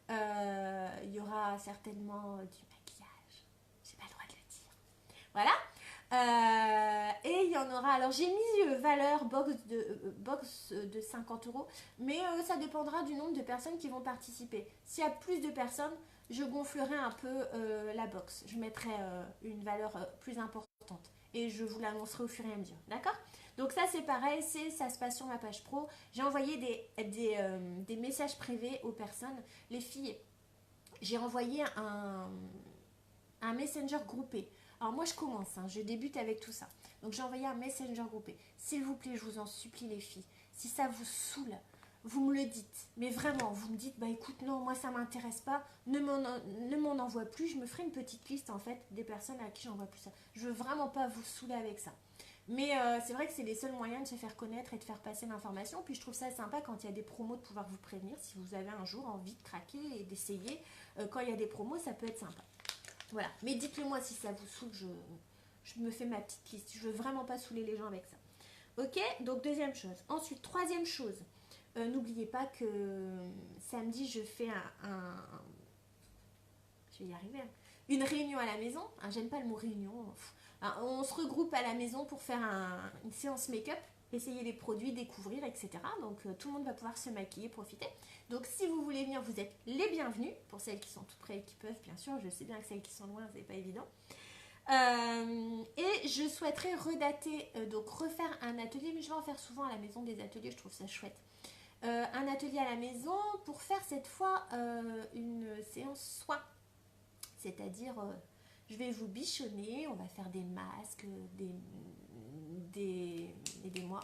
Il y aura certainement du maquillage. J'ai pas le droit de le dire. Voilà. Et il y en aura, alors j'ai mis valeur box de 50 euros, mais ça dépendra du nombre de personnes qui vont participer. S'il y a plus de personnes, je gonflerai un peu la box, je mettrai une valeur plus importante. et je vous l'annoncerai au fur et à mesure, d'accord? Donc ça c'est pareil, ça se passe sur ma page pro. J'ai envoyé des messages privés aux personnes. Les filles, j'ai envoyé un messenger groupé. Alors moi je commence, hein, je débute avec tout ça. Donc j'ai envoyé un messenger groupé. S'il vous plaît, je vous en supplie les filles, si ça vous saoule, vous me le dites. Mais vraiment, vous me dites, bah écoute, non, moi ça m'intéresse pas, ne m'en envoie plus. Je me ferai une petite liste en fait des personnes à qui j'envoie plus ça. Je veux vraiment pas vous saouler avec ça. Mais c'est vrai que c'est les seuls moyens de se faire connaître et de faire passer l'information. Puis je trouve ça sympa quand il y a des promos de pouvoir vous prévenir si vous avez un jour envie de craquer et d'essayer. Quand il y a des promos, ça peut être sympa. Voilà. Mais dites-le moi si ça vous saoule, je me fais ma petite liste. Je veux vraiment pas saouler les gens avec ça. Ok, donc deuxième chose. Ensuite, troisième chose. N'oubliez pas que samedi, je fais je vais y arriver. Une réunion à la maison. Hein, j'aime pas le mot réunion. On se regroupe à la maison pour faire une séance make-up, essayer les produits, découvrir, etc. Donc tout le monde va pouvoir se maquiller, profiter. Donc si vous voulez venir, vous êtes les bienvenus. Pour celles qui sont tout près et qui peuvent, bien sûr. Je sais bien que celles qui sont loin, c'est pas évident. Et je souhaiterais redater, donc refaire un atelier, mais je vais en faire souvent à la maison des ateliers, je trouve ça chouette. Un atelier à la maison pour faire cette fois une séance soin. C'est-à-dire, je vais vous bichonner, on va faire des masques, aidez-moi,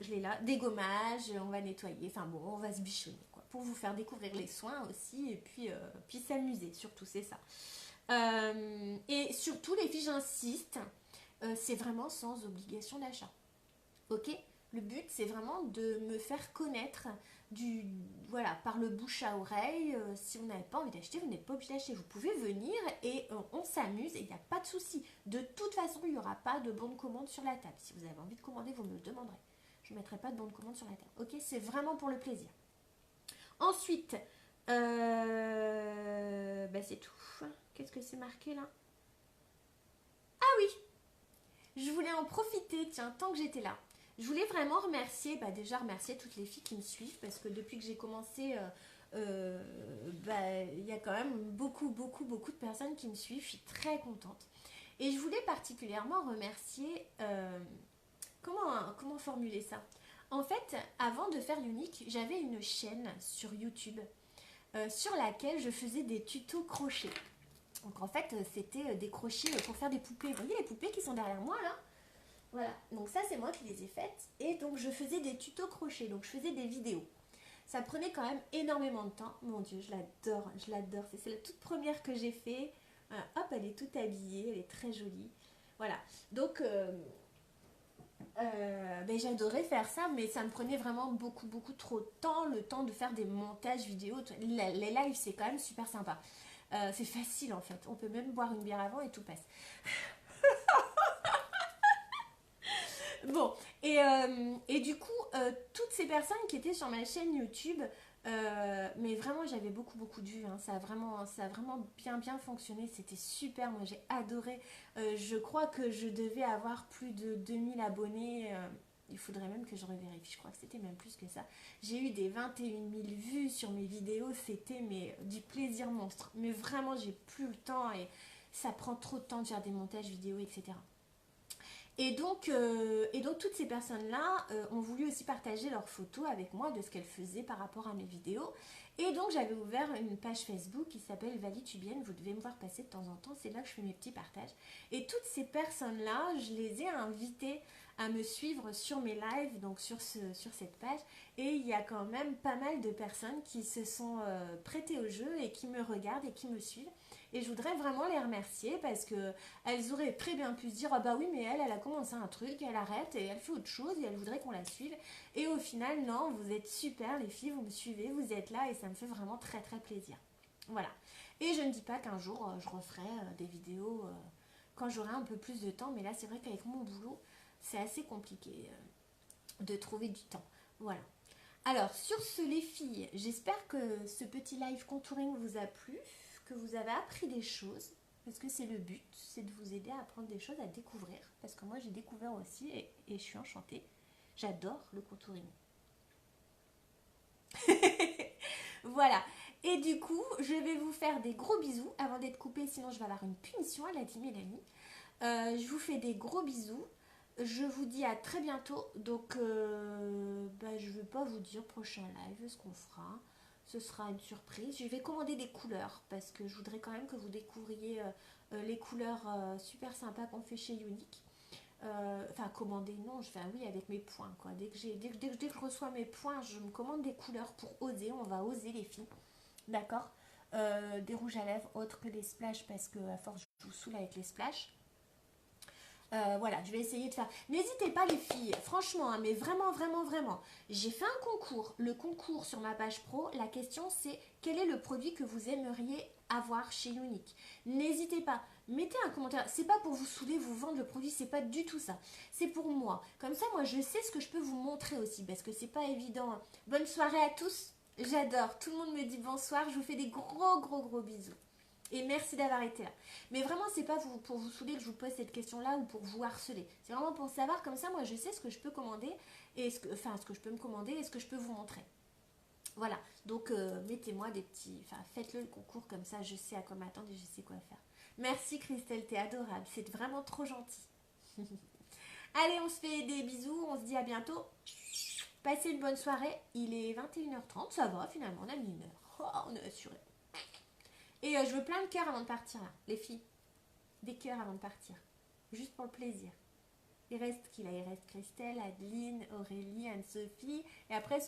je l'ai là, des gommages, on va nettoyer, enfin bon, on va se bichonner, quoi, pour vous faire découvrir les soins aussi, et puis s'amuser, surtout, c'est ça. Et surtout, les filles, j'insiste, c'est vraiment sans obligation d'achat. Ok? Le but, c'est vraiment de me faire connaître voilà, par le bouche à oreille. Si vous n'avez pas envie d'acheter, vous n'êtes pas obligé d'acheter. Vous pouvez venir et on s'amuse et il n'y a pas de souci. De toute façon, il n'y aura pas de bon de commande sur la table. Si vous avez envie de commander, vous me le demanderez. Je ne mettrai pas de bon de commande sur la table. Ok? C'est vraiment pour le plaisir. Ensuite, c'est tout. Qu'est-ce que c'est marqué là? Ah oui, je voulais en profiter, tiens, tant que j'étais là. Je voulais vraiment déjà remercier toutes les filles qui me suivent parce que depuis que j'ai commencé, il y a quand même beaucoup, beaucoup, beaucoup de personnes qui me suivent. Je suis très contente. Et je voulais particulièrement remercier, comment formuler ça? En fait, avant de faire l'unique, j'avais une chaîne sur YouTube sur laquelle je faisais des tutos crochet. Donc en fait, c'était des crochets pour faire des poupées. Vous voyez les poupées qui sont derrière moi là? Voilà, donc ça c'est moi qui les ai faites. Et donc je faisais des tutos crochet, donc je faisais des vidéos. Ça prenait quand même énormément de temps. Mon Dieu, je l'adore, je l'adore. C'est la toute première que j'ai fait. Hop, elle est toute habillée, elle est très jolie. Voilà, donc j'adorais faire ça, mais ça me prenait vraiment beaucoup, beaucoup trop de temps. Le temps de faire des montages vidéo. Les lives, c'est quand même super sympa. C'est facile en fait. On peut même boire une bière avant et tout passe. Bon, et du coup, toutes ces personnes qui étaient sur ma chaîne YouTube, mais vraiment j'avais beaucoup beaucoup de vues, hein. Ça a vraiment bien bien fonctionné, c'était super, moi j'ai adoré. Je crois que je devais avoir plus de 2000 abonnés, il faudrait même que je revérifie, je crois que c'était même plus que ça. J'ai eu des 21 000 vues sur mes vidéos, c'était du plaisir monstre, mais vraiment j'ai plus le temps et ça prend trop de temps de faire des montages vidéo, etc. Et donc toutes ces personnes-là ont voulu aussi partager leurs photos avec moi de ce qu'elles faisaient par rapport à mes vidéos. Et donc j'avais ouvert une page Facebook qui s'appelle Valitubienne, vous devez me voir passer de temps en temps, c'est là que je fais mes petits partages. Et toutes ces personnes-là, je les ai invitées à me suivre sur mes lives, donc sur cette page. Et il y a quand même pas mal de personnes qui se sont prêtées au jeu et qui me regardent et qui me suivent. Et je voudrais vraiment les remercier parce que elles auraient très bien pu se dire ah bah oui mais elle a commencé un truc, elle arrête et elle fait autre chose et elle voudrait qu'on la suive. Et au final non, vous êtes super les filles, vous me suivez, vous êtes là et ça me fait vraiment très très plaisir. Voilà. Et je ne dis pas qu'un jour je referai des vidéos quand j'aurai un peu plus de temps, mais là c'est vrai qu'avec mon boulot c'est assez compliqué de trouver du temps. Voilà. Alors sur ce les filles, j'espère que ce petit live contouring vous a plu, que vous avez appris des choses, parce que c'est le but, c'est de vous aider à apprendre des choses, à découvrir, parce que moi j'ai découvert aussi et je suis enchantée. J'adore le contouring. Voilà. Et du coup, je vais vous faire des gros bisous avant d'être coupée, sinon je vais avoir une punition, elle a dit Mélanie. Je vous fais des gros bisous. Je vous dis à très bientôt. Donc, je ne vais pas vous dire prochain live ce qu'on fera. Ce sera une surprise. Je vais commander des couleurs parce que je voudrais quand même que vous découvriez les couleurs super sympas qu'on fait chez Unique. Enfin, commander, non, oui, avec mes points, quoi. Dès que je reçois mes points, je me commande des couleurs pour oser. On va oser, les filles. D'accord. Des rouges à lèvres autres que les splash parce que à force, je vous saoule avec les splash. Voilà, je vais essayer de faire. N'hésitez pas les filles, franchement, hein, mais vraiment, vraiment, vraiment. J'ai fait un concours. Le concours sur ma page pro, la question c'est quel est le produit que vous aimeriez avoir chez Unique. N'hésitez pas, mettez un commentaire. C'est pas pour vous saouler, vous vendre le produit, c'est pas du tout ça. C'est pour moi. Comme ça, moi, je sais ce que je peux vous montrer aussi, parce que c'est pas évident. Bonne soirée à tous. J'adore. Tout le monde me dit bonsoir. Je vous fais des gros, gros, gros bisous. Et merci d'avoir été là. Mais vraiment, c'est pas pour vous saouler que je vous pose cette question-là ou pour vous harceler. C'est vraiment pour savoir, comme ça, moi, je sais ce que je peux commander, et ce que je peux me commander et ce que je peux vous montrer. Voilà. Donc, mettez-moi des petits... Enfin, faites-le le concours, comme ça, je sais à quoi m'attendre et je sais quoi faire. Merci Christelle, t'es adorable. C'est vraiment trop gentil. Allez, on se fait des bisous. On se dit à bientôt. Passez une bonne soirée. Il est 21h30. Ça va, finalement, on a mis une heure. Oh, on est assuré. Et je veux plein de cœurs avant de partir, là. Les filles, des cœurs avant de partir. Juste pour le plaisir. Il reste qui là? Il reste Christelle, Adeline, Aurélie, Anne-Sophie. Et après,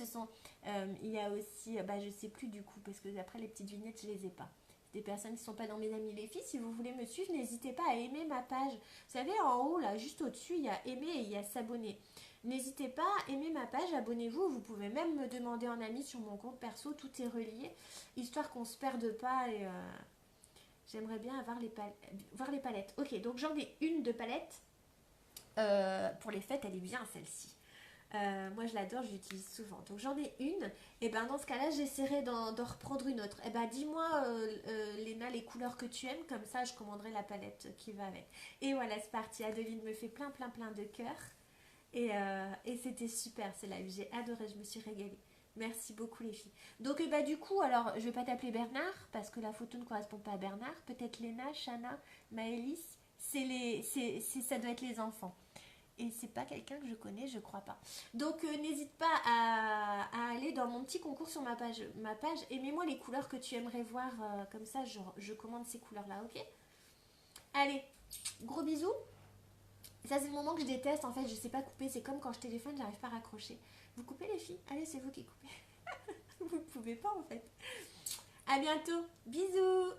il y a aussi, je sais plus du coup, parce que après les petites vignettes, je les ai pas. Des personnes qui ne sont pas dans mes amis. Les filles, si vous voulez me suivre, n'hésitez pas à aimer ma page. Vous savez, en haut, là, juste au-dessus, il y a aimer et il y a s'abonner. N'hésitez pas à aimer ma page, abonnez-vous. Vous pouvez même me demander en ami sur mon compte perso, tout est relié, histoire qu'on se perde pas. Et j'aimerais bien voir les palettes. Ok, donc j'en ai une de palette. Pour les fêtes, elle est bien celle-ci. Moi je l'adore, je l'utilise souvent. Donc j'en ai une. Et ben dans ce cas-là, j'essaierai d'en reprendre une autre. Et ben dis-moi, Léna, les couleurs que tu aimes, comme ça je commanderai la palette qui va avec. Et voilà, c'est parti. Adeline me fait plein, plein, plein de cœurs. Et c'était super, c'est là. J'ai adoré, je me suis régalée. Merci beaucoup les filles. Donc du coup, alors je vais pas t'appeler Bernard parce que la photo ne correspond pas à Bernard. Peut-être Léna, Chana, Maëlys. Ça doit être les enfants. Et c'est pas quelqu'un que je connais, je crois pas. Donc n'hésite pas à aller dans mon petit concours sur ma page. Aimez-moi les couleurs que tu aimerais voir. Comme ça, je commande ces couleurs-là, ok? Allez, gros bisous. Ça, c'est le moment que je déteste. En fait, je sais pas couper. C'est comme quand je téléphone, j'arrive pas à raccrocher. Vous coupez les filles? Allez, c'est vous qui coupez. Vous ne pouvez pas en fait. À bientôt. Bisous.